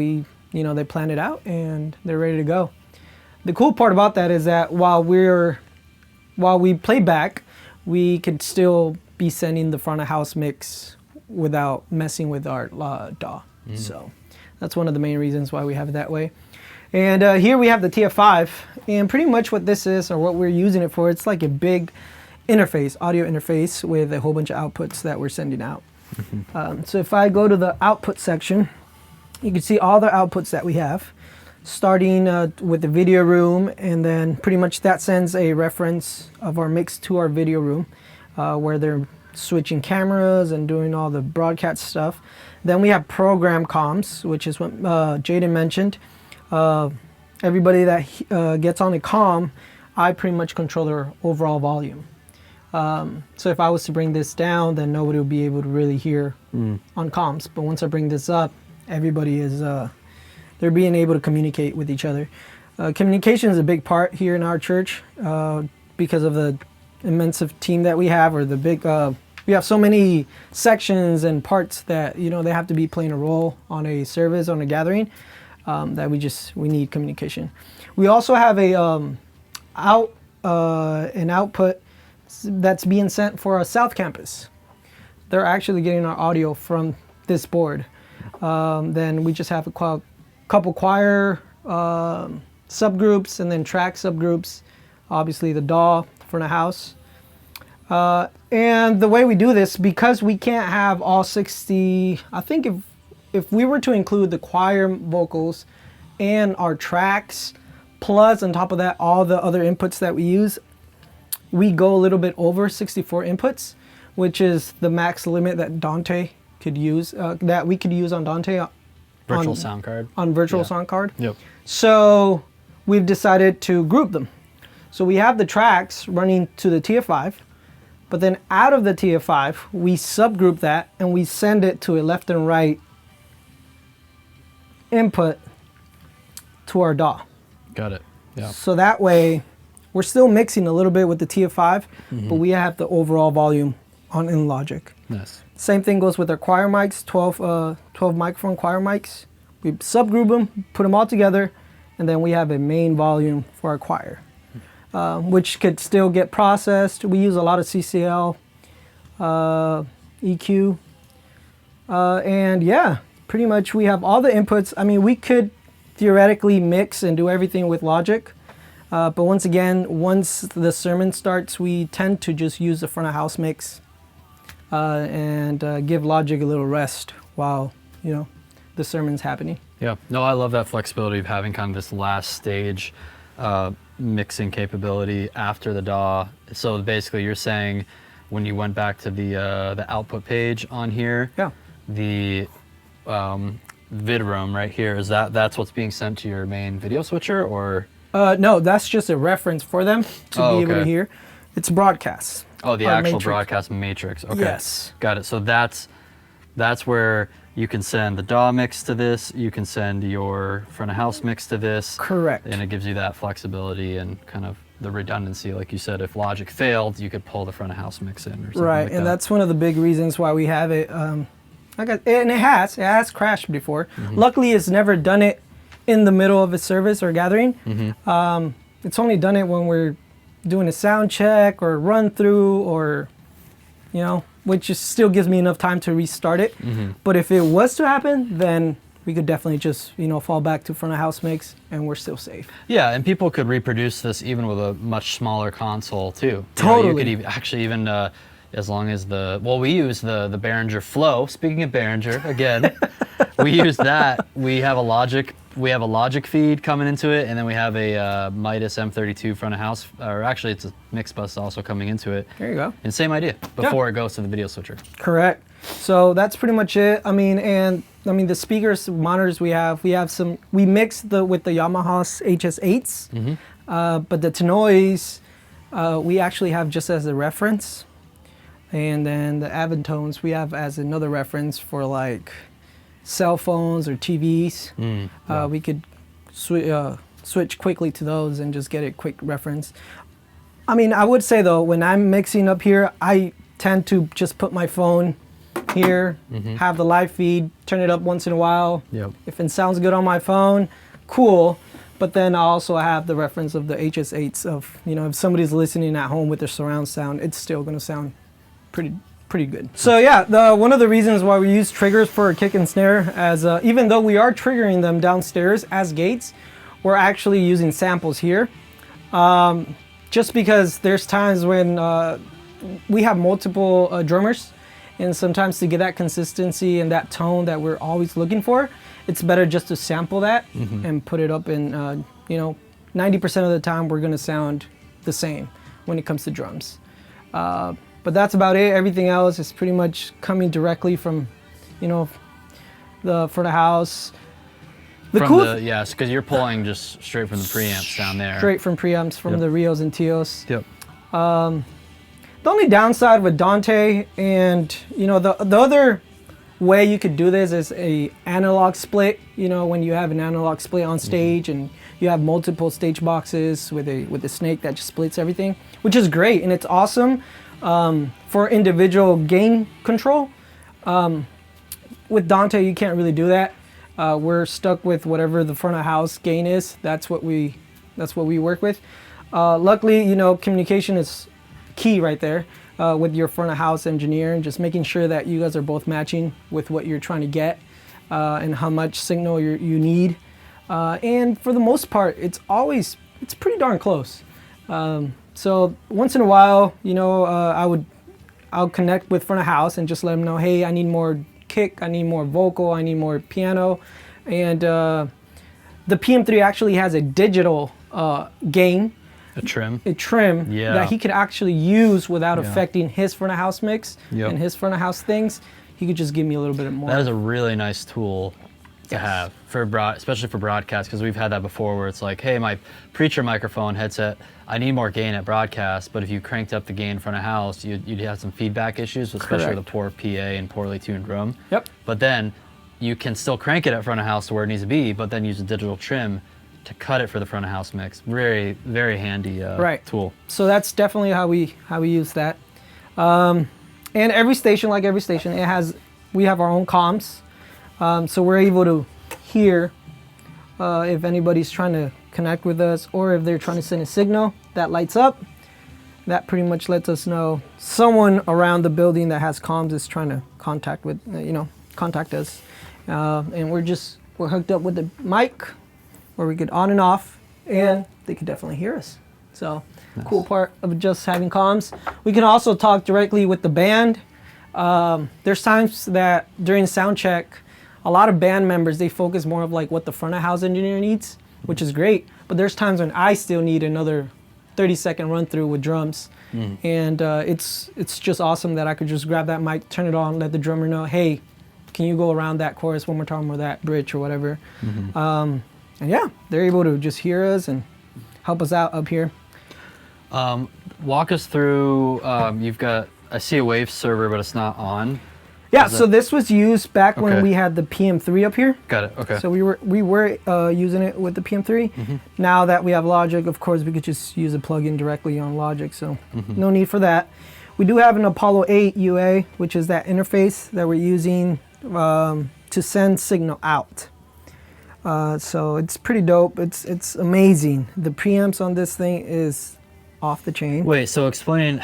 S3: they plan it out and they're ready to go. The cool part about that is that while we play back, we could still be sending the front of house mix without messing with our DAW. So that's one of the main reasons why we have it that way. And here we have the TF5, and pretty much what this is, or what we're using it for, it's like a big interface, audio interface with a whole bunch of outputs that we're sending out. So if I go to the output section, you can see all the outputs that we have, starting with the video room, and then pretty much that sends a reference of our mix to our video room, where they're switching cameras and doing all the broadcast stuff. Then we have program comms, which is what Jaden mentioned. Everybody that gets on a comm, I pretty much control their overall volume. So if I was to bring this down, then nobody will be able to really hear on comms. But once I bring this up, everybody is they're being able to communicate with each other. Communication is a big part here in our church because of the immense team that we have, or the big. We have so many sections and parts that they have to be playing a role on a service, on a gathering, that we need communication. We also have an output that's being sent for our South Campus. They're actually getting our audio from this board. Then we just have a couple choir subgroups, and then track subgroups. Obviously the DAW front of house. And the way we do this, because we can't have all 60, I think if we were to include the choir vocals and our tracks, plus on top of that all the other inputs that we use, we go a little bit over 64 inputs, which is the max limit that Dante could use, that we could use on Dante
S1: Virtual sound card.
S3: On virtual sound card.
S1: Yep.
S3: So we've decided to group them. So we have the tracks running to the TF5, but then out of the TF5, we subgroup that and we send it to a left and right input to our DAW.
S1: Got it. Yeah.
S3: So that way, we're still mixing a little bit with the TF5, but we have the overall volume in Logic.
S1: Nice.
S3: Same thing goes with our choir mics, 12 microphone choir mics. We subgroup them, put them all together, and then we have a main volume for our choir, which could still get processed. We use a lot of CCL, EQ, and yeah, pretty much we have all the inputs. I mean, we could theoretically mix and do everything with Logic, but once again, once the sermon starts, we tend to just use the front of house mix and give Logic a little rest while the sermon's happening.
S1: Yeah, no, I love that flexibility of having kind of this last stage mixing capability after the DAW. So basically, you're saying when you went back to the output page on here,
S3: Yeah.
S1: the vid room right here, that's what's being sent to your main video switcher, or?
S3: No, that's just a reference for them to be able to hear. It's broadcast.
S1: Oh, the
S3: Our
S1: actual
S3: matrix.
S1: broadcast matrix. Okay.
S3: Yes.
S1: Got it. So that's where you can send the DAW mix to this. You can send your front of house mix to this.
S3: Correct.
S1: And it gives you that flexibility and kind of the redundancy. Like you said, if Logic failed, you could pull the front of house mix in or something
S3: Right,
S1: like
S3: and
S1: that.
S3: that's one of the big reasons why we have it. And it has crashed before. Luckily, it's never done it in the middle of a service or gathering. It's only done it when we're doing a sound check or run through, or which just still gives me enough time to restart it. But if it was to happen, then we could definitely just fall back to front of house mix, and we're still safe.
S1: Yeah, and people could reproduce this even with a much smaller console too.
S3: Totally.
S1: You could even as long as we use the Behringer Flow. Speaking of Behringer, again, we use that. We have a Logic feed coming into it, and then we have a Midas M32 front of house, or actually it's a mix bus also coming into it.
S3: There you go.
S1: And same idea before it goes to the video switcher.
S3: Correct. So that's pretty much it. I mean, the speakers, monitors we mix with the Yamaha's HS8s, but the Tenoys we actually have just as a reference, and then the Avantones we have as another reference for like cell phones or TVs. We could switch quickly to those and just get a quick reference. I mean, I would say though, when I'm mixing up here, I tend to just put my phone here, have the live feed, turn it up once in a while.
S1: Yep.
S3: If it sounds good on my phone, cool. But then I also have the reference of the HS8s of, if somebody's listening at home with their surround sound, it's still going to sound pretty good. So yeah, one of the reasons why we use triggers for a kick and snare, as even though we are triggering them downstairs as gates, we're actually using samples here. Just because there's times when we have multiple drummers, And sometimes to get that consistency and that tone that we're always looking for, it's better just to sample that and put it up in, 90% of the time we're gonna sound the same when it comes to drums. But that's about it. Everything else is pretty much coming directly from, the front of house.
S1: Yes, because you're pulling just straight from the preamps down there.
S3: Straight from preamps from the Rios and Tios.
S1: Yep.
S3: The only downside with Dante and, the other way you could do this is a analog split, when you have an analog split on stage and you have multiple stage boxes with a snake that just splits everything, which is great and it's awesome for individual gain control. With Dante, you can't really do that. We're stuck with whatever the front of house gain is. That's what we work with. Luckily, communication is key right there with your front of house engineer, and just making sure that you guys are both matching with what you're trying to get and how much signal you need. And for the most part, it's pretty darn close. So once in a while, I'll connect with front of house and just let them know, hey, I need more kick, I need more vocal, I need more piano. And the PM3 actually has a digital gain, a trim that he could actually use without affecting his front of house mix and his front of house things. He could just give me a little bit more.
S1: That is a really nice tool to have especially for broadcast, because we've had that before where it's like, hey, my preacher microphone headset, I need more gain at broadcast, but if you cranked up the gain front of house, you'd have some feedback issues, especially with a poor PA and poorly tuned drum.
S3: Yep.
S1: But then you can still crank it at front of house to where it needs to be, but then use a digital trim to cut it for the front of house mix. Very, very handy tool.
S3: So that's definitely how we use that. And every station, we have our own comms. So we're able to hear if anybody's trying to connect with us, or if they're trying to send a signal that lights up. That pretty much lets us know someone around the building that has comms is trying to contact us. And we're hooked up with the mic where we get on and off, and they can definitely hear us. So nice. Cool part of just having comms. We can also talk directly with the band. There's times that during sound check, a lot of band members, they focus more of like what the front of house engineer needs, which is great. But there's times when I still need another 30-second run through with drums. And it's just awesome that I could just grab that mic, turn it on, let the drummer know, hey, can you go around that chorus one more time, or that bridge or whatever. And yeah, they're able to just hear us and help us out up here.
S1: Walk us through, I see a Wave server, but it's not on.
S3: Yeah, so this was used back when we had the PM3 up here.
S1: Got it, okay.
S3: So we were using it with the PM3. Now that we have Logic, of course, we could just use a plugin directly on Logic, so no need for that. We do have an Apollo 8 UA, which is that interface that we're using to send signal out. So it's pretty dope. It's amazing. The preamps on this thing is off the chain.
S1: Wait, so explain,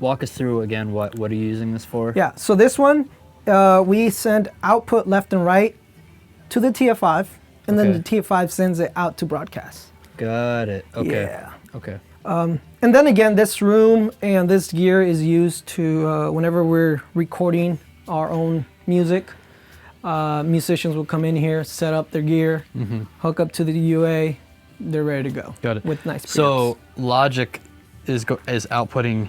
S1: walk us through again, what are you using this for?
S3: Yeah, so this one, we send output left and right to the TF5, and then the TF5 sends it out to broadcast.
S1: Got it, okay.
S3: Yeah.
S1: Okay.
S3: And then again, this room and this gear is used to, whenever we're recording our own music, musicians will come in here, set up their gear, hook up to the UA, they're ready to go.
S1: Got it.
S3: With nice preamps.
S1: So Logic is outputting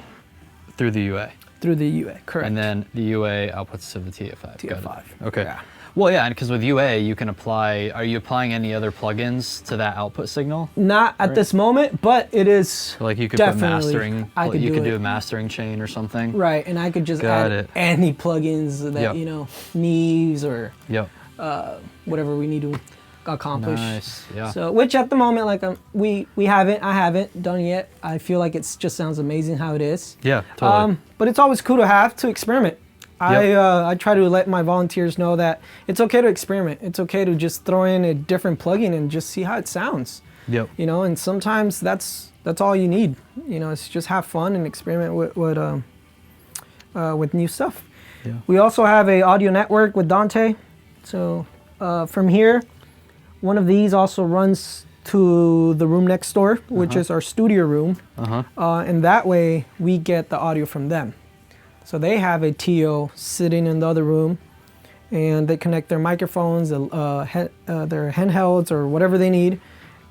S1: through the UA.
S3: Through the UA, correct.
S1: And then the UA outputs to the TF5.
S3: TF5.
S1: Okay.
S3: Yeah.
S1: Well, yeah, because with UA you can apply. Are you applying any other plugins to that output signal?
S3: Not at this moment, but it is.
S1: Like you could
S3: put
S1: mastering. You could do a
S3: mastering
S1: chain or something.
S3: Right, and I could just add any plugins that needs or whatever we need to accomplish.
S1: Nice. Yeah.
S3: So, which at the moment, like I haven't done yet. I feel like it just sounds amazing how it is.
S1: Yeah, totally.
S3: But it's always cool to have to experiment. I try to let my volunteers know that it's okay to experiment. It's okay to just throw in a different plugin and just see how it sounds.
S1: Yep.
S3: And sometimes that's all you need. It's just have fun and experiment with new stuff.
S1: Yeah.
S3: We also have a audio network with Dante. So from here, one of these also runs to the room next door, which is our studio room. And that way we get the audio from them. So they have a TO sitting in the other room, and they connect their microphones, their handhelds, or whatever they need,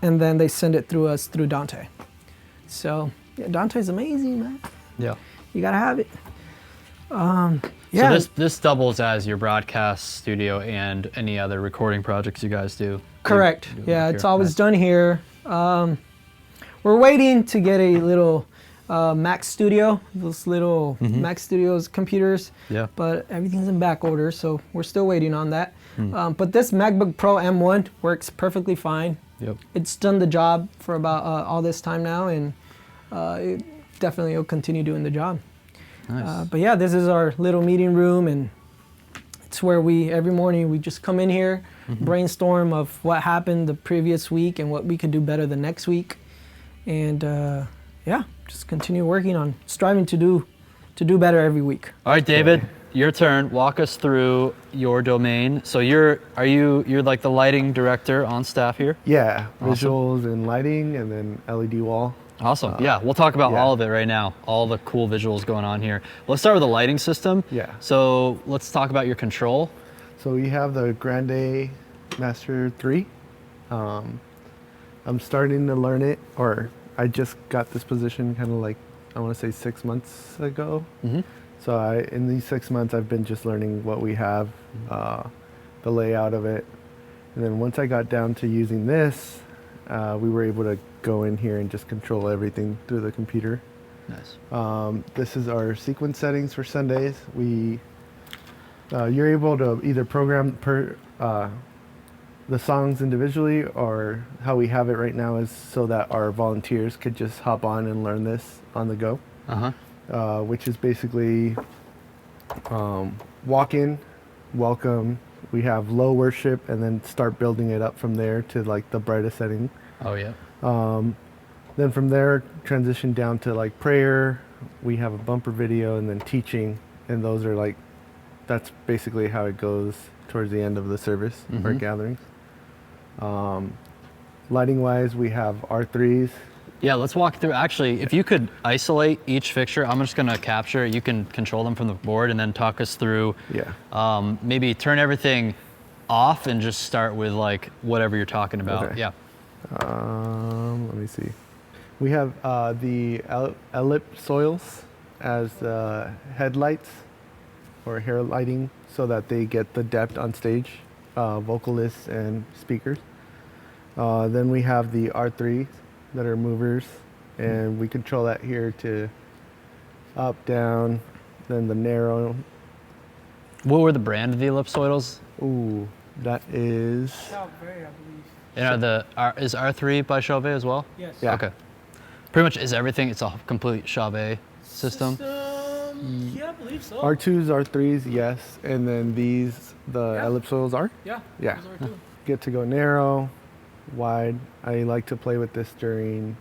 S3: and then they send it through us through Dante. So yeah, Dante's amazing, man.
S1: Yeah.
S3: You gotta have it.
S1: So this doubles as your broadcast studio and any other recording projects you guys do.
S3: Correct.
S1: You
S3: Yeah,
S1: here.
S3: it's always
S1: Nice.
S3: done here. We're waiting to get a little Mac Studio, those little Mac Studios computers.
S1: Yeah.
S3: But everything's in back order, so we're still waiting on that. But this MacBook Pro M1 works perfectly fine.
S1: Yep.
S3: It's done the job for about all this time now, and it definitely will continue doing the job.
S1: Nice.
S3: But yeah, this is our little meeting room, and it's where every morning we just come in here, brainstorm of what happened the previous week and what we could do better the next week, and yeah, just continue working on striving to do better every week.
S1: All right, David, your turn. Walk us through your domain. So you're like the lighting director on staff here?
S4: Yeah,
S1: Awesome.
S4: visuals and lighting, and then LED wall.
S1: Awesome. Yeah, we'll talk about
S4: yeah.
S1: all of it right now. All the cool visuals going on here. Let's start with the lighting system.
S4: Yeah.
S1: So let's talk about your control.
S4: So we have the Grande Master 3. I'm starting to learn it, or I just got this position kind of like, I want to say 6 months ago. So in these 6 months, I've been just learning what we have, the layout of it. And then once I got down to using this, we were able to go in here and just control everything through the computer.
S1: Nice.
S4: This is our sequence settings for Sundays. You're able to either program the songs individually, or how we have it right now is so that our volunteers could just hop on and learn this on the go. Which is basically walk in, welcome. We have low worship, and then start building it up from there to like the brightest setting.
S1: Oh, yeah.
S4: Then from there, transition down to like prayer. We have a bumper video, and then teaching, and those are like, that's basically how it goes towards the end of the service or gatherings. Lighting wise, we have R3s.
S1: Yeah, let's walk through. Actually, if you could isolate each fixture, I'm just gonna capture it. You can control them from the board and then talk us through.
S4: Yeah.
S1: Maybe turn everything off and just start with like whatever you're talking about.
S4: Okay.
S1: Yeah.
S4: Let me see. We have the ellipsoils as headlights or hair lighting, so that they get the depth on stage, vocalists and speakers. Then we have the R3s that are movers, and we control that here to up, down, then the narrow.
S1: What were the brand of the ellipsoidals?
S4: Ooh, that is,
S1: And is R3 by Chauvet as well?
S3: Yes.
S4: yeah.
S1: Okay. Pretty much is everything. It's a complete Chauvet system.
S3: Yeah, I believe so.
S4: R2s, R3s, yes, and then these, the
S3: Yeah.
S4: ellipsoils are?
S3: Yeah.
S4: Yeah.
S3: Those are too.
S4: Get to go narrow, wide. I like to play with this during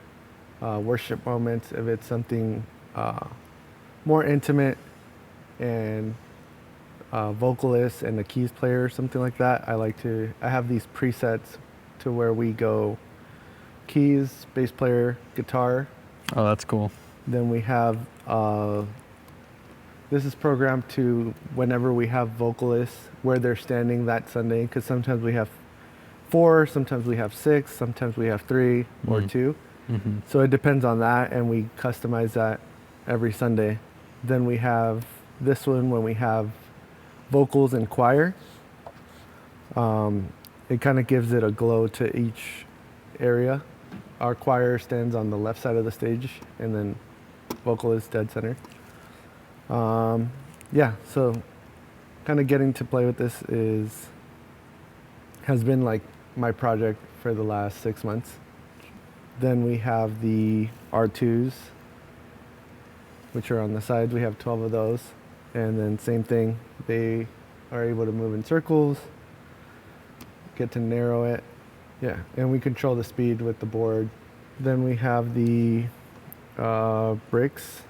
S4: worship moments. If it's something more intimate and vocalist and a keys player or something like that, I have these presets to where we go keys, bass player, guitar.
S1: Oh, that's cool.
S4: Then we have, this is programmed to whenever we have vocalists, where they're standing that Sunday, because sometimes we have 4, sometimes we have 6, sometimes we have 3 or 2. So it depends on that, and we customize that every Sunday. Then we have this one when we have vocals and choir. It kind of gives it a glow to each area. Our choir stands on the left side of the stage, and then vocal is dead center. Yeah, so kind of getting to play with this has been like my project for the last 6 months. Then we have the R2s, which are on the sides. We have 12 of those. And then same thing, they are able to move in circles, get to narrow it. Yeah, and we control the speed with the board. Then we have the bricks,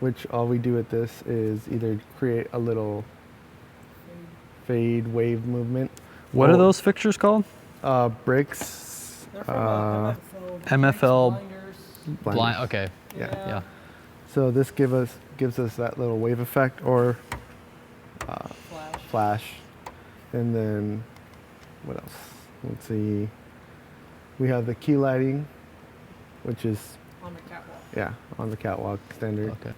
S4: which all we do with this is either create a little fade wave movement.
S1: What are those fixtures called?
S4: Bricks.
S3: They're from
S1: MFL
S3: blinders.
S1: blind. Okay.
S4: Yeah.
S1: Yeah.
S4: So this gives us that little wave effect or flash. And then what else? Let's see. We have the key lighting, which is
S3: On the catwalk.
S4: yeah, on the catwalk standard.
S1: Okay.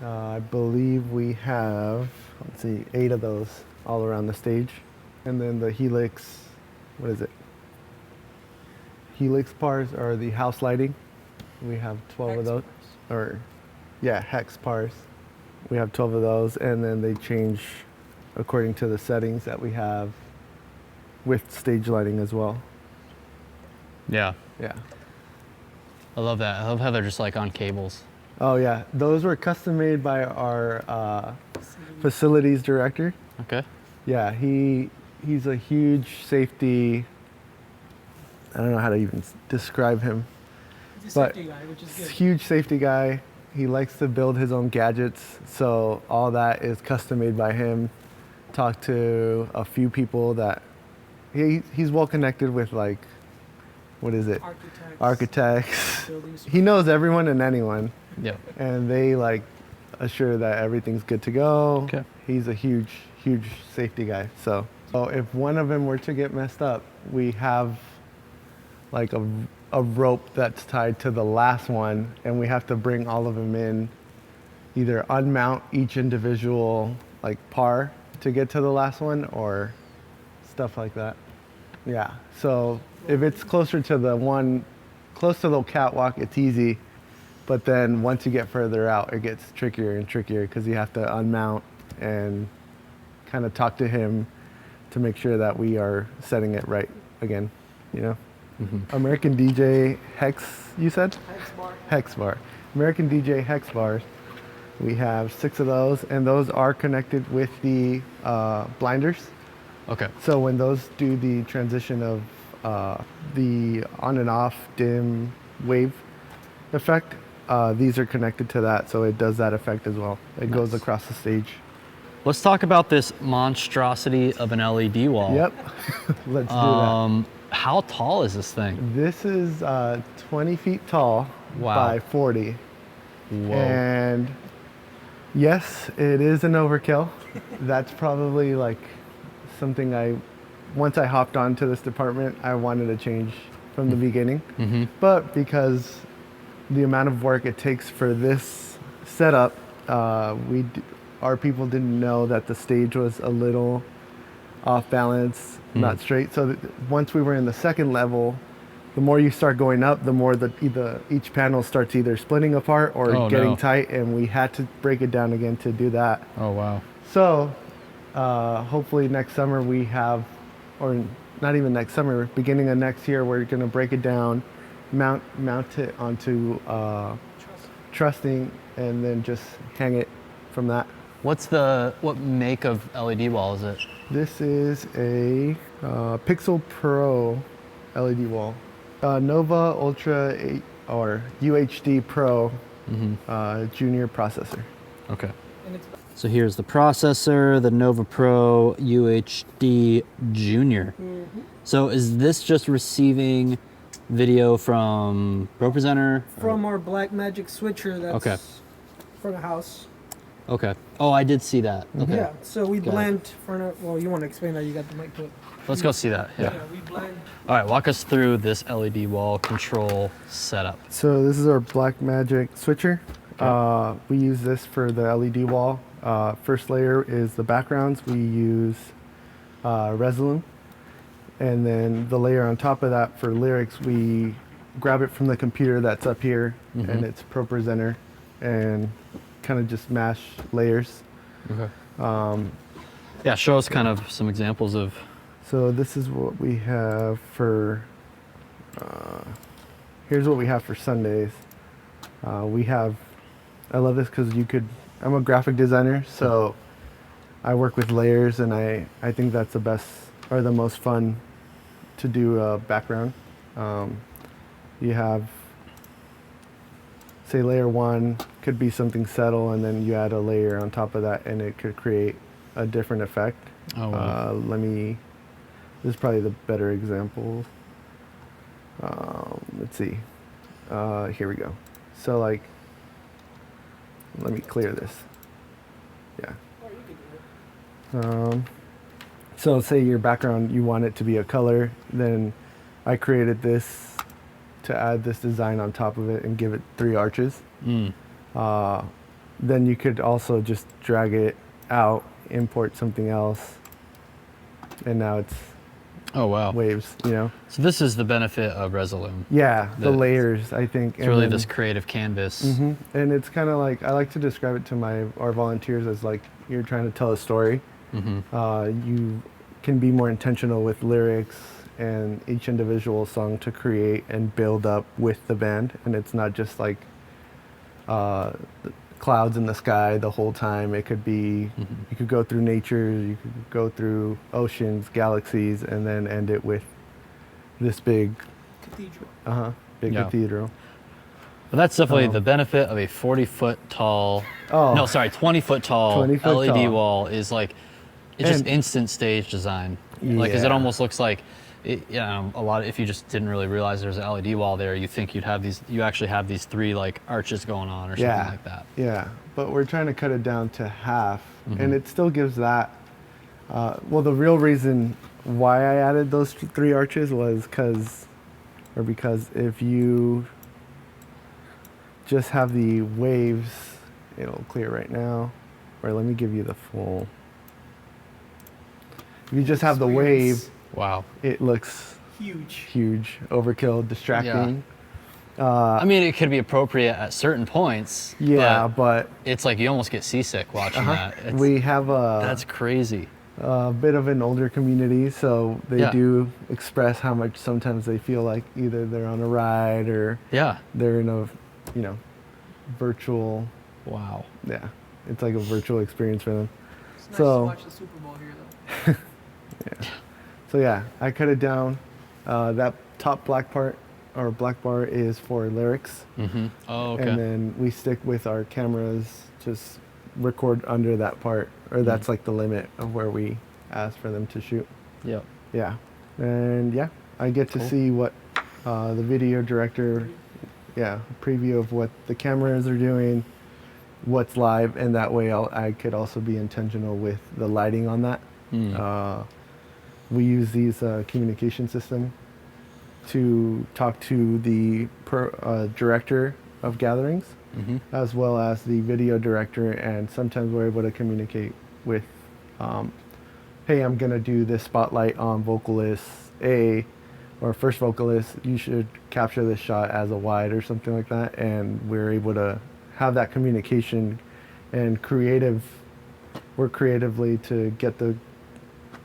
S4: I believe we have, let's see, 8 of those all around the stage. And then the helix, what is it? Helix pars are the house lighting. We have 12 of those. Or, yeah, hex pars. We have 12 of those, and then they change according to the settings that we have with stage lighting as well.
S1: Yeah.
S4: Yeah.
S1: I love that. I love how they're just like on cables.
S4: Oh, yeah. Those were custom made by our facilities director.
S1: Okay.
S4: Yeah, he's a huge safety. I don't know how to even describe him.
S3: He's a
S4: But
S3: safety guy, which is
S4: He's a
S3: good.
S4: huge safety guy. He likes to build his own gadgets, so all that is custom made by him. Talked to a few people that he's well connected with, like, what is it? Architects.
S3: Buildings.
S4: He knows everyone and anyone,
S1: Yeah.
S4: and they like assure that everything's good to go.
S1: Okay.
S4: He's a huge safety guy. So if one of them were to get messed up, we have like a rope that's tied to the last one, and we have to bring all of them in, either unmount each individual like par to get to the last one, or stuff like that. Yeah. So if it's closer to the one, close to the catwalk, it's easy. But then once you get further out, it gets trickier and trickier because you have to unmount and kind of talk to him to make sure that we are setting it right again, you know? American DJ Hex, you said? Hex bar. American DJ Hex bars. We have 6 of those, and those are connected with the blinders.
S1: Okay.
S4: So when those do the transition of the on and off dim wave effect, these are connected to that, so it does that effect as well. It goes
S1: Nice.
S4: across the stage.
S1: Let's talk about this monstrosity of an LED wall.
S4: Yep. Let's do that.
S1: How tall is this thing?
S4: This is 20 feet tall
S1: Wow.
S4: by 40.
S1: Whoa.
S4: And yes, it is an overkill. That's probably like something once I hopped onto this department, I wanted to change from the beginning. But because the amount of work it takes for this setup, our people didn't know that the stage was a little off balance, not straight. So once we were in the second level, the more you start going up, the more each panel starts either splitting apart or
S1: Oh,
S4: getting
S1: no.
S4: tight, and we had to break it down again to do that.
S1: Oh, wow.
S4: So hopefully next summer we have, or not even next summer, beginning of next year, we're going to break it down, mount it onto trusting, and then just hang it from that.
S1: What make of LED wall is it?
S4: This is a Pixel Pro LED wall. Nova Ultra 8 or UHD Pro junior processor.
S1: Okay.
S3: And it's
S1: So here's the processor, the Nova Pro UHD Junior. So is this just receiving video from ProPresenter?
S3: from our Black Magic switcher that's
S1: Okay.
S3: from the house.
S1: Okay. Oh, I did see that. Okay.
S3: Yeah, so we
S1: Got it.
S3: blend well, you want to explain that, you got the mic to it.
S1: Let's go see that. Yeah.
S3: We blend.
S1: All right, walk us through this LED wall control setup.
S4: So this is our Black Magic switcher. We use this for the LED wall. First layer is the backgrounds. We use Resolume. And then the layer on top of that for lyrics, we grab it from the computer that's up here, and it's ProPresenter, and kind of just mash layers.
S1: Okay. Yeah, show us kind of some examples of.
S4: So this is what we have for, here's what we have for Sundays. I love this because I'm a graphic designer, so I work with layers, and I think that's the best or the most fun to do a background. You have, say, layer 1 could be something subtle, and then you add a layer on top of that, and it could create a different effect.
S1: Oh, wow.
S4: This is probably the better example. Let's see. Here we go. So like let me clear this. Yeah. So say your background, you want it to be a color, then I created this to add this design on top of it and give it 3 arches. Then you could also just drag it out, import something else, and now it's
S1: Oh, wow.
S4: waves, you know?
S1: So this is the benefit of Resolume.
S4: Yeah, the
S1: The-
S4: layers, I think.
S1: It's really this creative canvas.
S4: And it's kind of like, I like to describe it to our volunteers as like you're trying to tell a story. You can be more intentional with lyrics and each individual song to create and build up with the band. And it's not just like clouds in the sky the whole time. It could be, you could go through nature, you could go through oceans, galaxies, and then end it with this big
S3: Cathedral.
S4: big
S1: Yeah.
S4: cathedral.
S1: But that's definitely the benefit of a 40-foot tall,
S4: Oh.
S1: no, sorry, 20-foot tall
S4: 20-foot
S1: LED
S4: tall.
S1: wall is like, it's just
S4: And-
S1: instant stage design. Like, 'cause it
S4: Yeah.
S1: almost looks like, a lot. If you just didn't really realize there's an LED wall there, you think you'd have these. You actually have these 3 like arches going on or something
S4: Yeah.
S1: like that.
S4: Yeah, but we're trying to cut it down to half, and it still gives that. Well, the real reason why I added those 3 arches was because if you just have the waves, it'll clear right now. Or let me give you the full. If you just have the wave,
S1: Wow.
S4: it looks
S3: Huge.
S4: huge, overkill, distracting.
S1: I mean, it could be appropriate at certain points.
S4: Yeah,
S1: But
S4: but
S1: it's like you almost get seasick watching that. It's,
S4: we have
S1: that's crazy.
S4: a bit of an older community, so they
S1: Yeah.
S4: do express how much sometimes they feel like either they're on a ride or
S1: Yeah.
S4: they're in a, virtual,
S1: Wow.
S4: yeah, it's like a virtual experience for them.
S3: It's nice
S4: So-
S3: to watch the Super Bowl here, though.
S4: So yeah, I cut it down. That top black part or black bar is for lyrics,
S1: Oh, okay.
S4: and then we stick with our cameras, just record under that part, or that's like the limit of where we ask for them to shoot.
S1: Yep.
S4: Yeah, and yeah, I get to
S1: Cool.
S4: see what the video director, preview of what the cameras are doing, what's live, and that way I could also be intentional with the lighting on that. We use these communication system to talk to the director of gatherings, as well as the video director, and sometimes we're able to communicate with, hey, I'm gonna do this spotlight on vocalist A, or first vocalist, you should capture this shot as a wide or something like that, and we're able to have that communication and work creatively to get the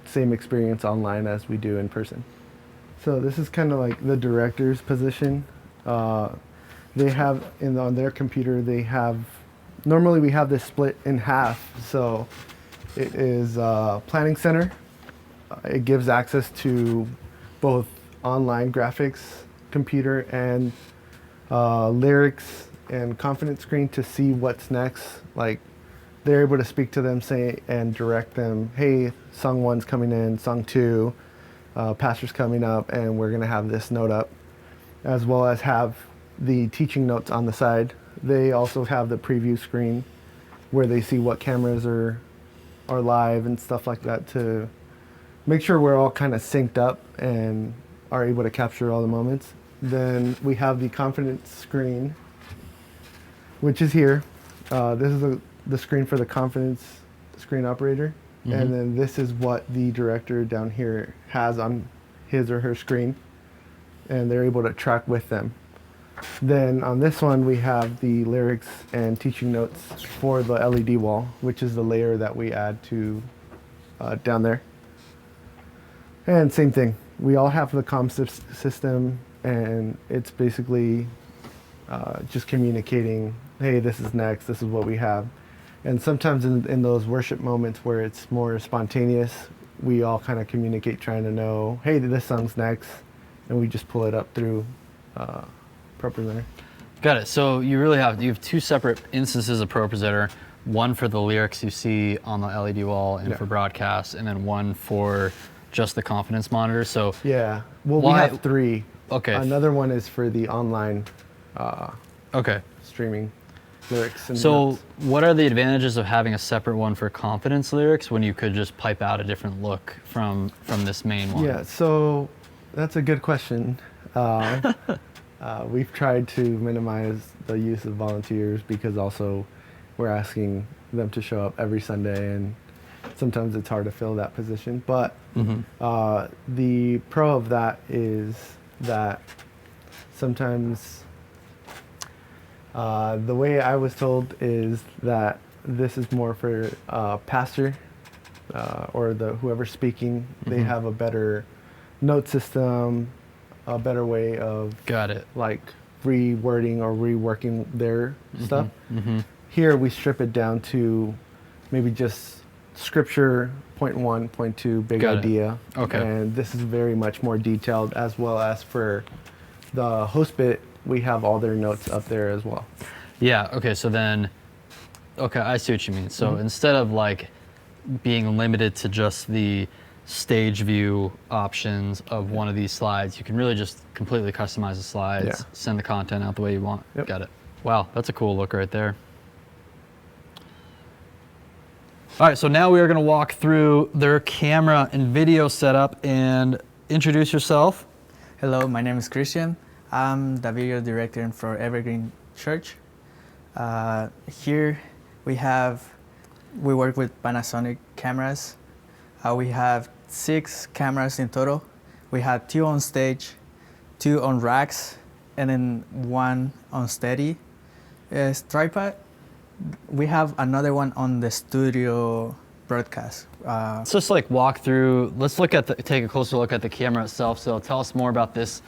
S4: same experience online as we do in person. So this is kind of like the director's position. They have on their computer, normally we have this split in half. So it is planning center. It gives access to both online graphics, computer, and lyrics and confidence screen to see what's next. Like, they're able to speak to them, say, and direct them, hey, song 1's coming in, song 2, pastor's coming up, and we're gonna have this note up, as well as have the teaching notes on the side. They also have the preview screen where they see what cameras are live and stuff like that, to make sure we're all kind of synced up and are able to capture all the moments. Then we have the confidence screen, which is here. This is the screen for the confidence screen operator. And then this is what the director down here has on his or her screen, and they're able to track with them. Then on this one, we have the lyrics and teaching notes for the LED wall, which is the layer that we add to down there. And same thing, we all have the comm system, and it's basically just communicating, hey, this is next, this is what we have. And sometimes in those worship moments where it's more spontaneous, we all kind of communicate trying to know, hey, this song's next, and we just pull it up through ProPresenter.
S1: Got it. So you have 2 separate instances of ProPresenter, one for the lyrics you see on the LED wall and for broadcast, and then one for just the confidence monitor. So
S4: Yeah, well,
S1: Why-
S4: we have 3.
S1: Okay.
S4: Another one is for the online
S1: okay.
S4: streaming. lyrics. And
S1: So,
S4: notes.
S1: what are the advantages of having a separate one for confidence lyrics when you could just pipe out a different look from this main one?
S4: Yeah, so that's a good question. We've tried to minimize the use of volunteers because also we're asking them to show up every Sunday, and sometimes it's hard to fill that position. But the pro of that is that sometimes the way I was told is that this is more for pastor or whoever's speaking. They have a better note system, a better way of
S1: Got it.
S4: like rewording or reworking their stuff. Here we strip it down to maybe just scripture, point one, point two, big
S1: Got it.
S4: idea.
S1: Okay.
S4: And this is very much more detailed, as well as for the host bit, we have all their notes up there as well.
S1: Yeah, okay, so then, okay, I see what you mean. So instead of like being limited to just the stage view options of one of these slides, you can really just completely customize the slides,
S4: Yeah.
S1: send the content out the way you want.
S4: Yep.
S1: Got it. Wow, that's a cool look right there. All right, so now we are going to walk through their camera and video setup and introduce yourself.
S5: Hello, my name is Christian. I'm the video director for Evergreen Church. Here we work with Panasonic cameras. We have 6 cameras in total. We have 2 on stage, 2 on racks, and then 1 on steady tripod. We have another one on the studio broadcast.
S1: Let's just like walk through, let's take a closer look at the camera itself. So tell us more about these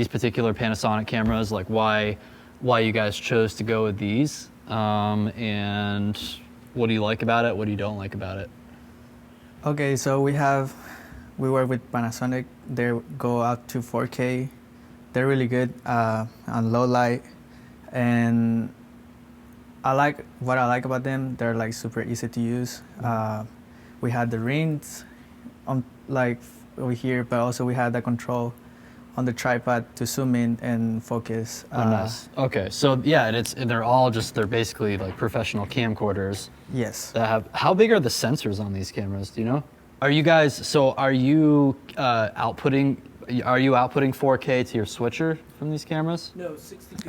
S1: particular Panasonic cameras, like why you guys chose to go with these, and what do you like about it, what do you don't like about it?
S5: Okay, so we work with Panasonic. They go up to 4K. They're really good on low light, and what I like about them. They're like super easy to use. We had the rings on like over here, but also we had the control on the tripod to zoom in and focus.
S1: Oh, nice. Okay, so yeah, and they're basically like professional camcorders.
S5: Yes.
S1: That have, how big are the sensors on these cameras? Do you know? Are you outputting 4K to your switcher from these cameras?
S3: No, 60.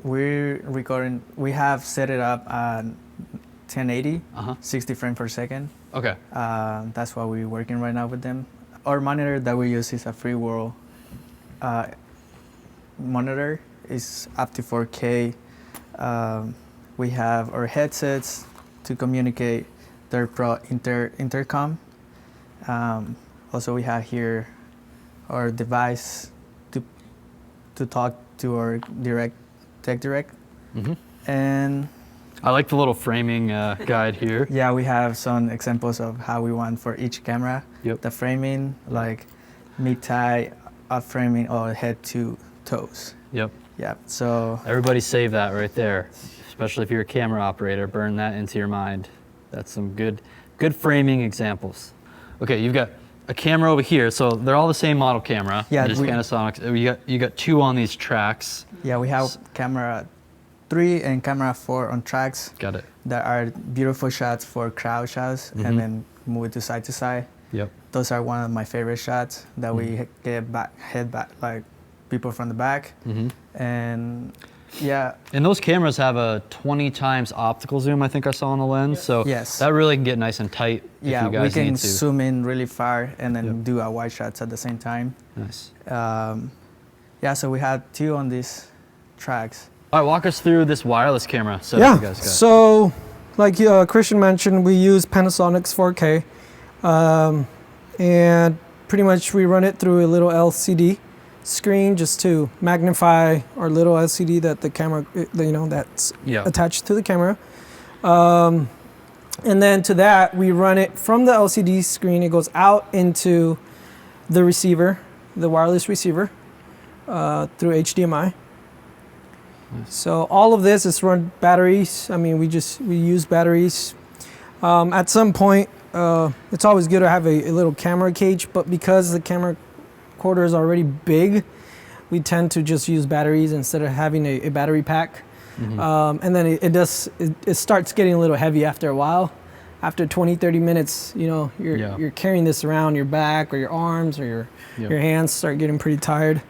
S5: We're recording. We have set it up at 1080, 60 frames per second.
S1: Okay.
S5: That's why we're working right now with them. Our monitor that we use is a free world monitor. Is up to 4K. We have our headsets to communicate. They're pro intercom. Also, we have here our device to talk to our tech direct. And
S1: I like the little framing guide here.
S5: yeah, we have some examples of how we want for each camera.
S1: Yep.
S5: The framing, like mid-tie, up framing, or head to toes.
S1: Yep.
S5: Yeah, so
S1: Everybody save that right there, especially if you're a camera operator. Burn that into your mind. That's some good framing examples. Okay, you've got a camera over here, so they're all the same model camera.
S5: Yeah,
S1: just Panasonic. You got 2 on these tracks.
S5: yeah, we have camera 3 and camera 4 on tracks.
S1: Got it.
S5: That are beautiful shots for crowd shots, and then move it to side.
S1: Yep.
S5: Those are one of my favorite shots that we get head back, like people from the back. And yeah,
S1: And those cameras have a 20 times optical zoom, I think I saw on the lens. So
S5: Yes.
S1: that really can get nice and tight if
S5: yeah,
S1: you
S5: we
S1: guys
S5: can
S1: need to.
S5: zoom in really far and then
S1: Yep.
S5: do our wide shots at the same time.
S1: Nice.
S5: Yeah, so we had 2 on these tracks.
S1: All right, walk us through this wireless camera setup you guys got.
S3: So like Christian mentioned, we use Panasonic's 4K, and pretty much we run it through a little LCD screen just to magnify our little LCD that the camera, that's
S1: Yeah.
S3: attached to the camera. And then to that, we run it from the LCD screen. It goes out into the receiver, the wireless receiver, through HDMI. So all of this is run batteries. I mean, we use batteries. At some point, it's always good to have a little camera cage, but because the camera quarter is already big, we tend to just use batteries instead of having a battery pack. And then it starts getting a little heavy after a while. After 20, 30 minutes, you know, you're carrying this around your back or your arms or your hands start getting pretty tired.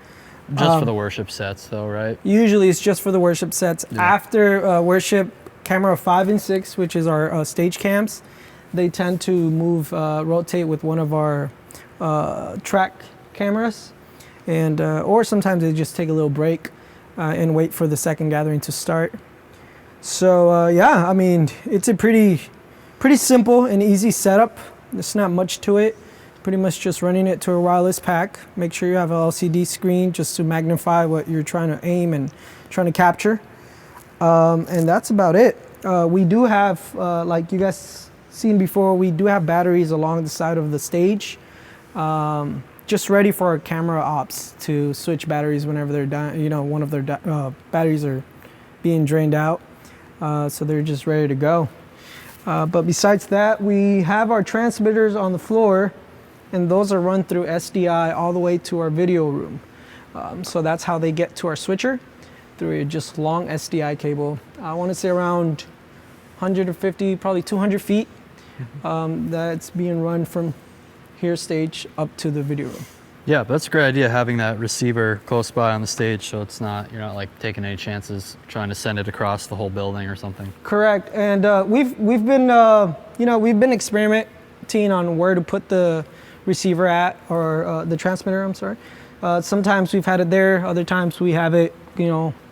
S1: Just for the worship sets though, right?
S3: Usually it's just for the worship sets.
S1: Yeah.
S3: After worship, camera 5 and 6, which is our stage cams, they tend to rotate with one of our track cameras, and or sometimes they just take a little break and wait for the second gathering to start. So yeah, I mean, it's a pretty simple and easy setup. There's not much to it. Pretty much just running it to a wireless pack. Make sure you have an LCD screen just to magnify what you're trying to aim and trying to capture. And that's about it. We do have, like you guys seen before, we do have batteries along the side of the stage, just ready for our camera ops to switch batteries whenever they're done. You know, one of their batteries are being drained out, so they're just ready to go. But besides that, we have our transmitters on the floor, and those are run through SDI all the way to our video room. So that's how they get to our switcher, through a just long SDI cable. I want to say around 150, probably 200 feet. That's being run from here stage up to the video room.
S1: Yeah, but that's a great idea, having that receiver close by on the stage, so you're not like taking any chances trying to send it across the whole building or something.
S3: Correct, and we've been we've been experimenting on where to put the receiver at, or the transmitter. I'm sorry. Sometimes we've had it there, other times we have it,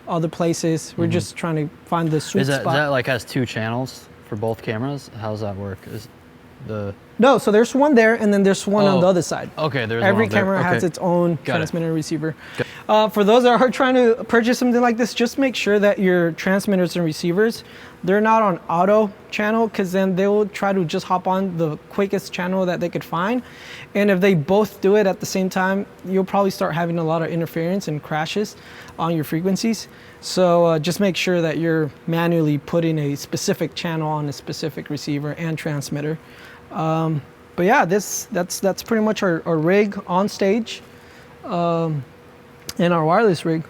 S3: other places. We're just trying to find the sweet spot.
S1: Is that like has 2 channels for both cameras? How does that work?
S3: No, so there's one there, and then there's one on the other side.
S1: Okay, there's
S3: every
S1: one there.
S3: camera has
S1: Okay.
S3: its own
S1: Got it.
S3: transmitter and receiver. For those that are trying to purchase something like this, just make sure that your transmitters and receivers, they're not on auto channel, because then they will try to just hop on the quickest channel that they could find. And if they both do it at the same time, you'll probably start having a lot of interference and crashes on your frequencies. So just make sure that you're manually putting a specific channel on a specific receiver and transmitter. But yeah, that's pretty much our rig on stage, and our wireless rig.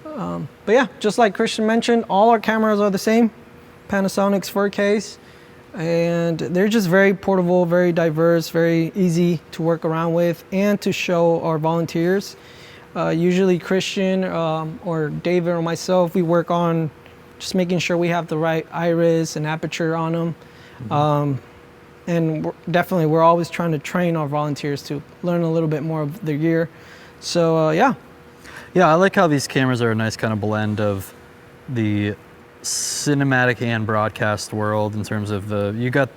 S3: But yeah, just like Christian mentioned, all our cameras are the same, Panasonic's 4Ks, and they're just very portable, very diverse, very easy to work around with and to show our volunteers. Usually Christian or David or myself, we work on just making sure we have the right iris and aperture on them. And we're always trying to train our volunteers to learn a little bit more of their gear. So yeah.
S1: Yeah, I like how these cameras are a nice kind of blend of the cinematic and broadcast world, in terms of you got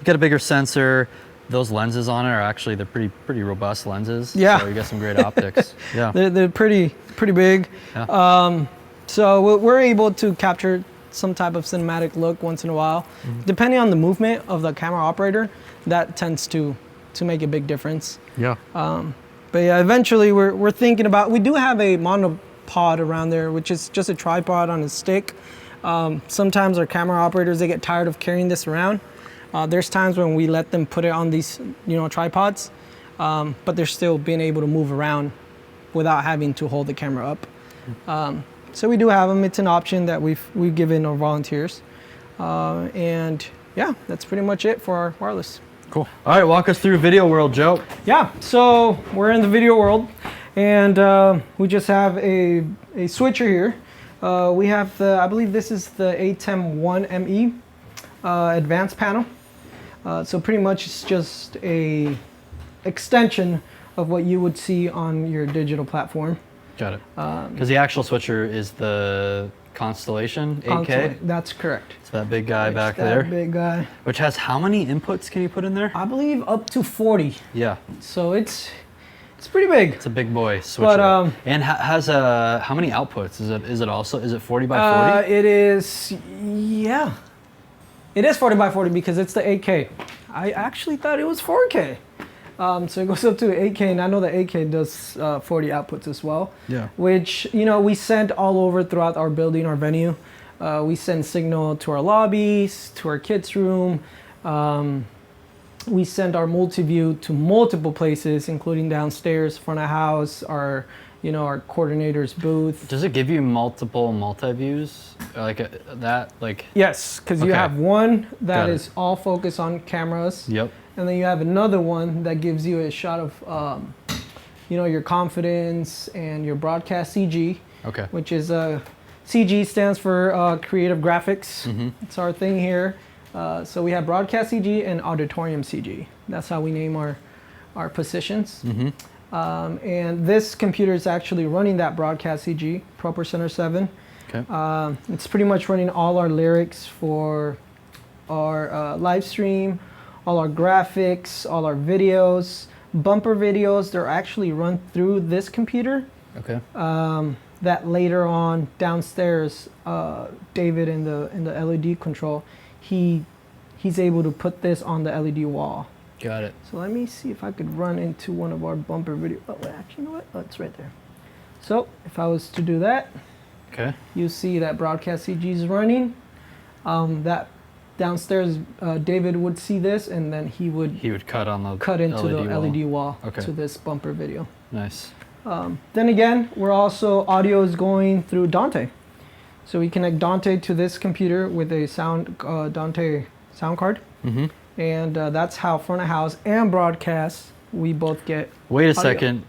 S1: a bigger sensor. Those lenses on it are actually, they're pretty robust lenses.
S3: Yeah.
S1: So you got some great optics. Yeah.
S3: They're pretty big.
S1: Yeah.
S3: So we're able to capture some type of cinematic look once in a while. Depending on the movement of the camera operator, that tends to make a big difference.
S1: Yeah.
S3: But yeah, eventually we're thinking about, we do have a monopod around there, which is just a tripod on a stick. Sometimes our camera operators, they get tired of carrying this around. There's times when we let them put it on these, tripods, but they're still being able to move around without having to hold the camera up. So we do have them. It's an option that we've given our volunteers. And yeah, that's pretty much it for our wireless.
S1: Cool. All right, walk us through Video World, Joe.
S3: Yeah, so we're in the video world, and we just have a switcher here. We have I believe this is the ATEM1ME advanced panel. So pretty much it's just a extension of what you would see on your digital platform.
S1: Got it. Because the actual switcher is the Constellation 8K.
S3: That's correct.
S1: It's that big guy back
S3: That
S1: there.
S3: big guy.
S1: Which has how many inputs can you put in there?
S3: I believe up to 40.
S1: Yeah,
S3: So it's pretty big.
S1: it's a big boy switcher.
S3: But
S1: and has how many outputs? Is it 40 by 40?
S3: it is, yeah. It is 40 by 40 because it's the 8K. I actually thought it was 4K. So it goes up to 8K, and I know that 8K does 40 outputs as well.
S1: Yeah.
S3: Which, we send all over throughout our building, our venue. We send signal to our lobbies, to our kids' room. We send our multi-view to multiple places, including downstairs, front of house, our our coordinator's booth.
S1: Does it give you multiple multi-views? Like that? Like.
S3: Yes, because you
S1: Okay.
S3: have one that
S1: Got it.
S3: is all focused on cameras.
S1: Yep.
S3: And then you have another one that gives you a shot of, your confidence and your broadcast CG,
S1: Okay.
S3: which is CG stands for creative graphics.
S1: Mm-hmm.
S3: It's our thing here. So we have broadcast CG and auditorium CG. That's how we name our positions.
S1: Mm-hmm.
S3: And this computer is actually running that broadcast CG, Proper Center 7.
S1: Okay.
S3: It's pretty much running all our lyrics for our live stream, all our graphics, all our videos, bumper videos. They're actually run through this computer.
S1: Okay.
S3: That later on downstairs, David in the LED control, he's able to put this on the LED wall.
S1: Got it.
S3: So let me see if I could run into one of our bumper video. Oh, wait, actually, you know what? Oh, it's right there. So if I was to do that,
S1: Okay.
S3: you see that broadcast CG is running. That downstairs, David would see this, and then he would
S1: cut on the
S3: cut into the
S1: wall.
S3: LED wall
S1: Okay.
S3: to this bumper video.
S1: Nice.
S3: Then again, we're also audio is going through Dante. So we connect Dante to this computer with a Dante sound card.
S1: Mm-hmm.
S3: And that's how front of house and broadcast, we both get.
S1: Wait a
S3: audio.
S1: second.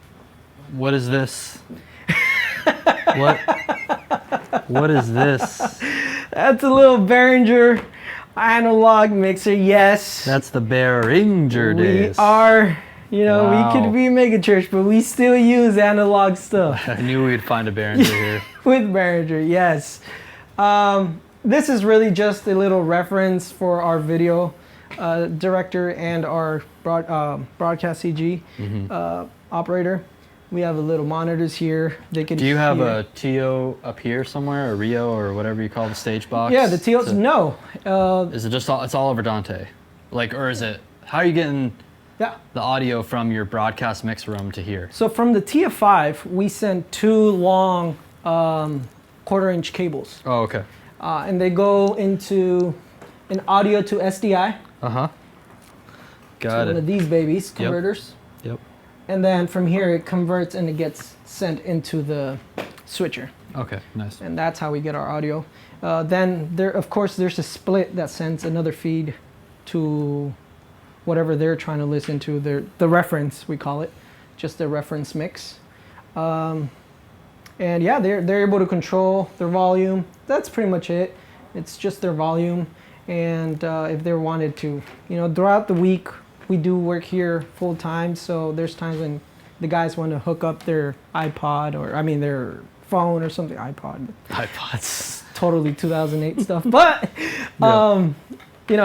S1: What is this? What is this?
S3: That's a little Behringer analog mixer, yes.
S1: That's the Behringer days.
S3: We are,
S1: Wow.
S3: we could be mega church, but we still use analog stuff
S1: I knew we'd find a Behringer here.
S3: with Behringer, yes. This is really just a little reference for our video director and our broadcast CG operator. We have a little monitors here. They can.
S1: Do you have
S3: hear.
S1: a TO up here somewhere, a Rio, or whatever you call the stage box?
S3: Yeah, the TOs.
S1: to-
S3: No.
S1: Is it just all? It's all over Dante, like, or is it? How are you getting
S3: Yeah.
S1: the audio from your broadcast mix room to here?
S3: So from the TF5, we send two long 1/4-inch cables,
S1: Oh, okay.
S3: and they go into an audio to SDI.
S1: Uh huh.
S3: So
S1: Got
S3: one of
S1: it.
S3: these babies, converters.
S1: Yep.
S3: And then from here it converts and it gets sent into the switcher.
S1: Okay. Nice.
S3: And that's how we get our audio. Then there's a split that sends another feed to whatever they're trying to listen to, the reference, we call it, just the reference mix. And yeah, they're able to control their volume. That's pretty much it. It's just their volume. And if they wanted to, throughout the week, we do work here full time. So there's times when the guys want to hook up their iPod their phone or something.
S1: iPods.
S3: Totally 2008 stuff. But,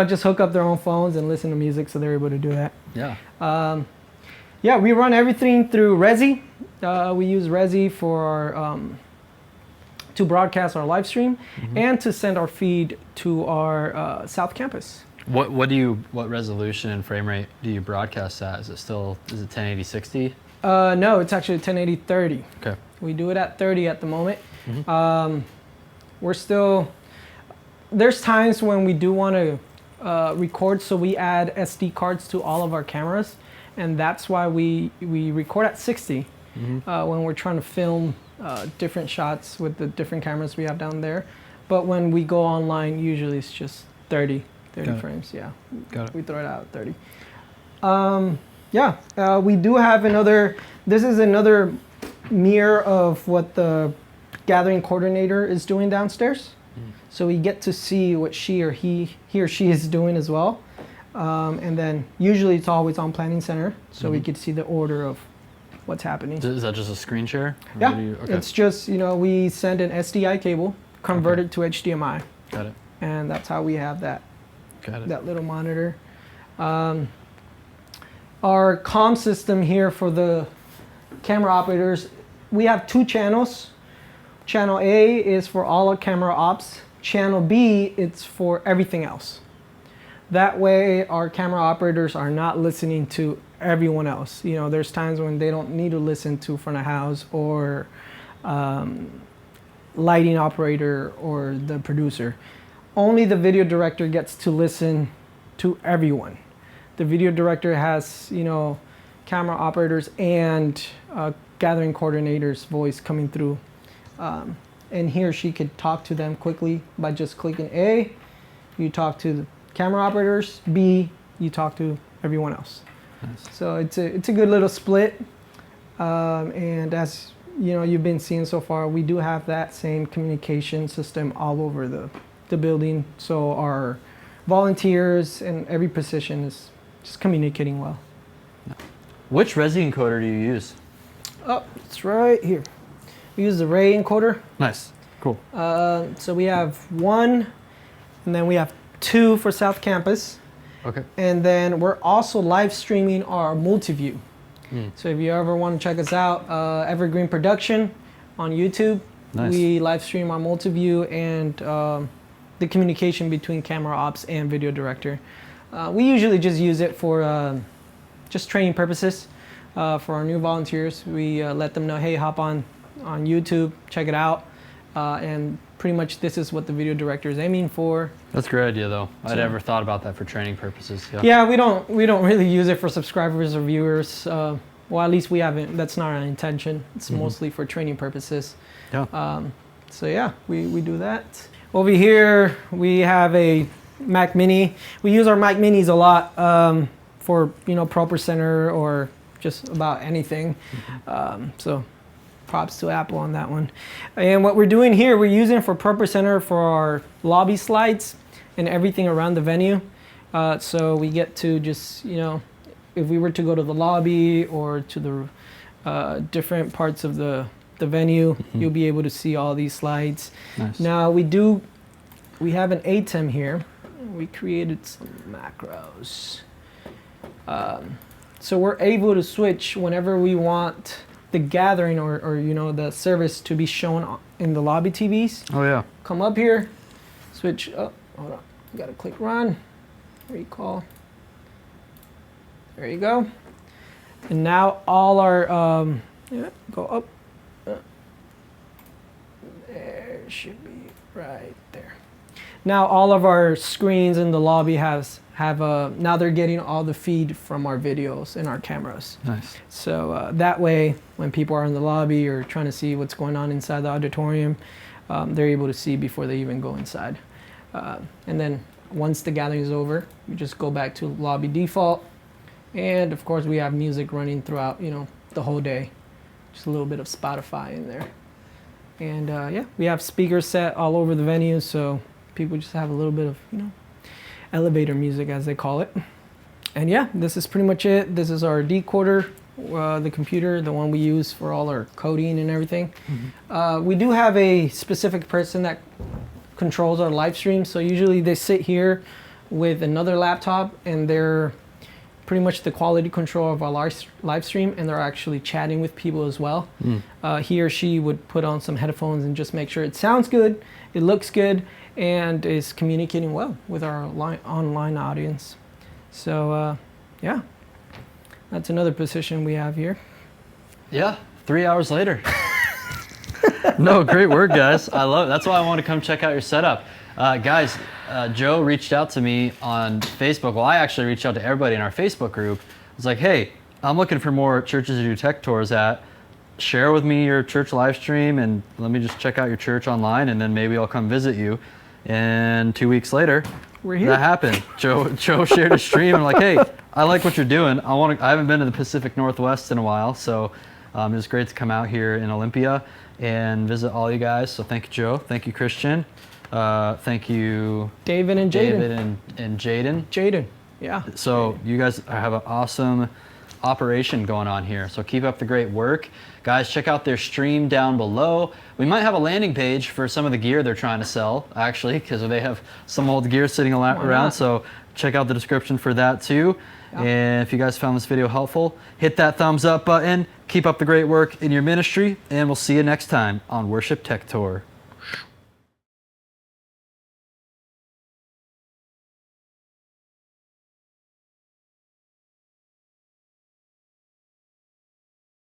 S3: just hook up their own phones and listen to music. So they're able to do that.
S1: Yeah.
S3: Yeah, we run everything through Resi. We use Resi for our to broadcast our live stream and to send our feed to our South Campus.
S1: What resolution and frame rate do you broadcast at? Is it 1080-60?
S3: No, it's actually 1080-30.
S1: Okay.
S3: We do it at 30 at the moment. There's times when we do want to record, so we add SD cards to all of our cameras, and that's why we record at 60 when we're trying to film different shots with the different cameras we have down there. But when we go online, usually it's just 30 frames. Yeah,
S1: Got it.
S3: we throw it out at 30. We do have this is another mirror of what the gathering coordinator is doing downstairs. So we get to see what he or she is doing as well. And then usually it's always on planning center, so we get to see the order of what's happening.
S1: Is that just a screen share? Or
S3: Yeah,
S1: what do you- okay.
S3: it's just, we send an SDI cable, convert it to HDMI,
S1: Got it.
S3: and that's how we have that
S1: Got it.
S3: little monitor. Our comm system here for the camera operators, we have two channels. Channel A is for all our camera ops. Channel B, it's for everything else. That way our camera operators are not listening to everyone else. There's times when they don't need to listen to front of house or lighting operator or the producer. Only the video director gets to listen to everyone. The video director has, camera operators and gathering coordinator's voice coming through. And he or she could talk to them quickly by just clicking A, you talk to the camera operators, B, you talk to everyone else.
S1: Nice.
S3: So it's a good little split. And as you know, you've been seeing so far, we do have that same communication system all over the building. So our volunteers and every position is just communicating well.
S1: Which Resi encoder do you use?
S3: Oh, it's right here. We use the Ray encoder.
S1: Nice. Cool.
S3: So we have 1, and then we have 2 for South Campus.
S1: Okay.
S3: And then we're also live streaming our multi-view. So if you ever want to check us out, Evergreen Production on YouTube.
S1: Nice.
S3: We live stream our multi-view and the communication between camera ops and video director. We usually just use it for just training purposes. For our new volunteers, we let them know, hey, hop on YouTube, check it out. And pretty much this is what the video director is aiming for.
S1: That's a great idea, though. I'd
S3: So-
S1: never thought about that for training purposes. Yeah.
S3: Yeah, we don't really use it for subscribers or viewers. Well, at least we haven't. That's not our intention. It's mostly for training purposes.
S1: Yeah.
S3: So yeah, we do that. Over here we have a Mac Mini. We use our Mac Minis a lot for Pro Presenter or just about anything. So props to Apple on that one. And what we're doing here, we're using for Pro Presenter for our lobby slides and everything around the venue. So we get to just, if we were to go to the lobby or to the different parts of the venue, you'll be able to see all these slides.
S1: Nice.
S3: Now we have an ATEM here. We created some macros. So we're able to switch whenever we want the gathering or the service to be shown in the lobby TVs.
S1: Oh yeah.
S3: Come up here, switch up. Hold on, you gotta click run, recall. There you go. And now all our go up. There should be right there. Now all of our screens in the lobby have now they're getting all the feed from our videos and our cameras.
S1: Nice.
S3: So that way, when people are in the lobby or trying to see what's going on inside the auditorium, they're able to see before they even go inside. And then once the gathering is over, we just go back to lobby default. And of course, we have music running throughout, the whole day. Just a little bit of Spotify in there. And yeah, we have speakers set all over the venue, so people just have a little bit of, elevator music, as they call it. And yeah, this is pretty much it. This is our decoder, the computer, the one we use for all our coding and everything. We do have a specific person that controls our live stream. So usually they sit here with another laptop and they're pretty much the quality control of our live stream, and they're actually chatting with people as well. He or she would put on some headphones and just make sure it sounds good, it looks good, and is communicating well with our online audience. So yeah, that's another position we have here.
S1: Yeah. 3 hours later. No, great work, guys. I love it. That's why I want to come check out your setup. Guys, Joe reached out to me on Facebook. Well, I actually reached out to everybody in our Facebook group. I was like, hey, I'm looking for more churches to do tech tours at. Share with me your church live stream and let me just check out your church online, and then maybe I'll come visit you. And 2 weeks later,
S3: We're here.
S1: that happened. Joe shared a stream and I'm like, hey, I like what you're doing. I haven't been to the Pacific Northwest in a while, so it was great to come out here in Olympia and visit all you guys. So thank you, Joe. Thank you, Christian. Thank you,
S3: David and Jaden.
S1: David and Jaden.
S3: Jaden, yeah.
S1: So you guys have an awesome operation going on here. So keep up the great work. Guys, check out their stream down below. We might have a landing page for some of the gear they're trying to sell, actually, because they have some old gear sitting around.
S3: not?
S1: So check out the description for that too.
S3: Yeah.
S1: And if you guys found this video helpful, hit that thumbs up button. Keep up the great work in your ministry, and we'll see you next time on Worship Tech Tour.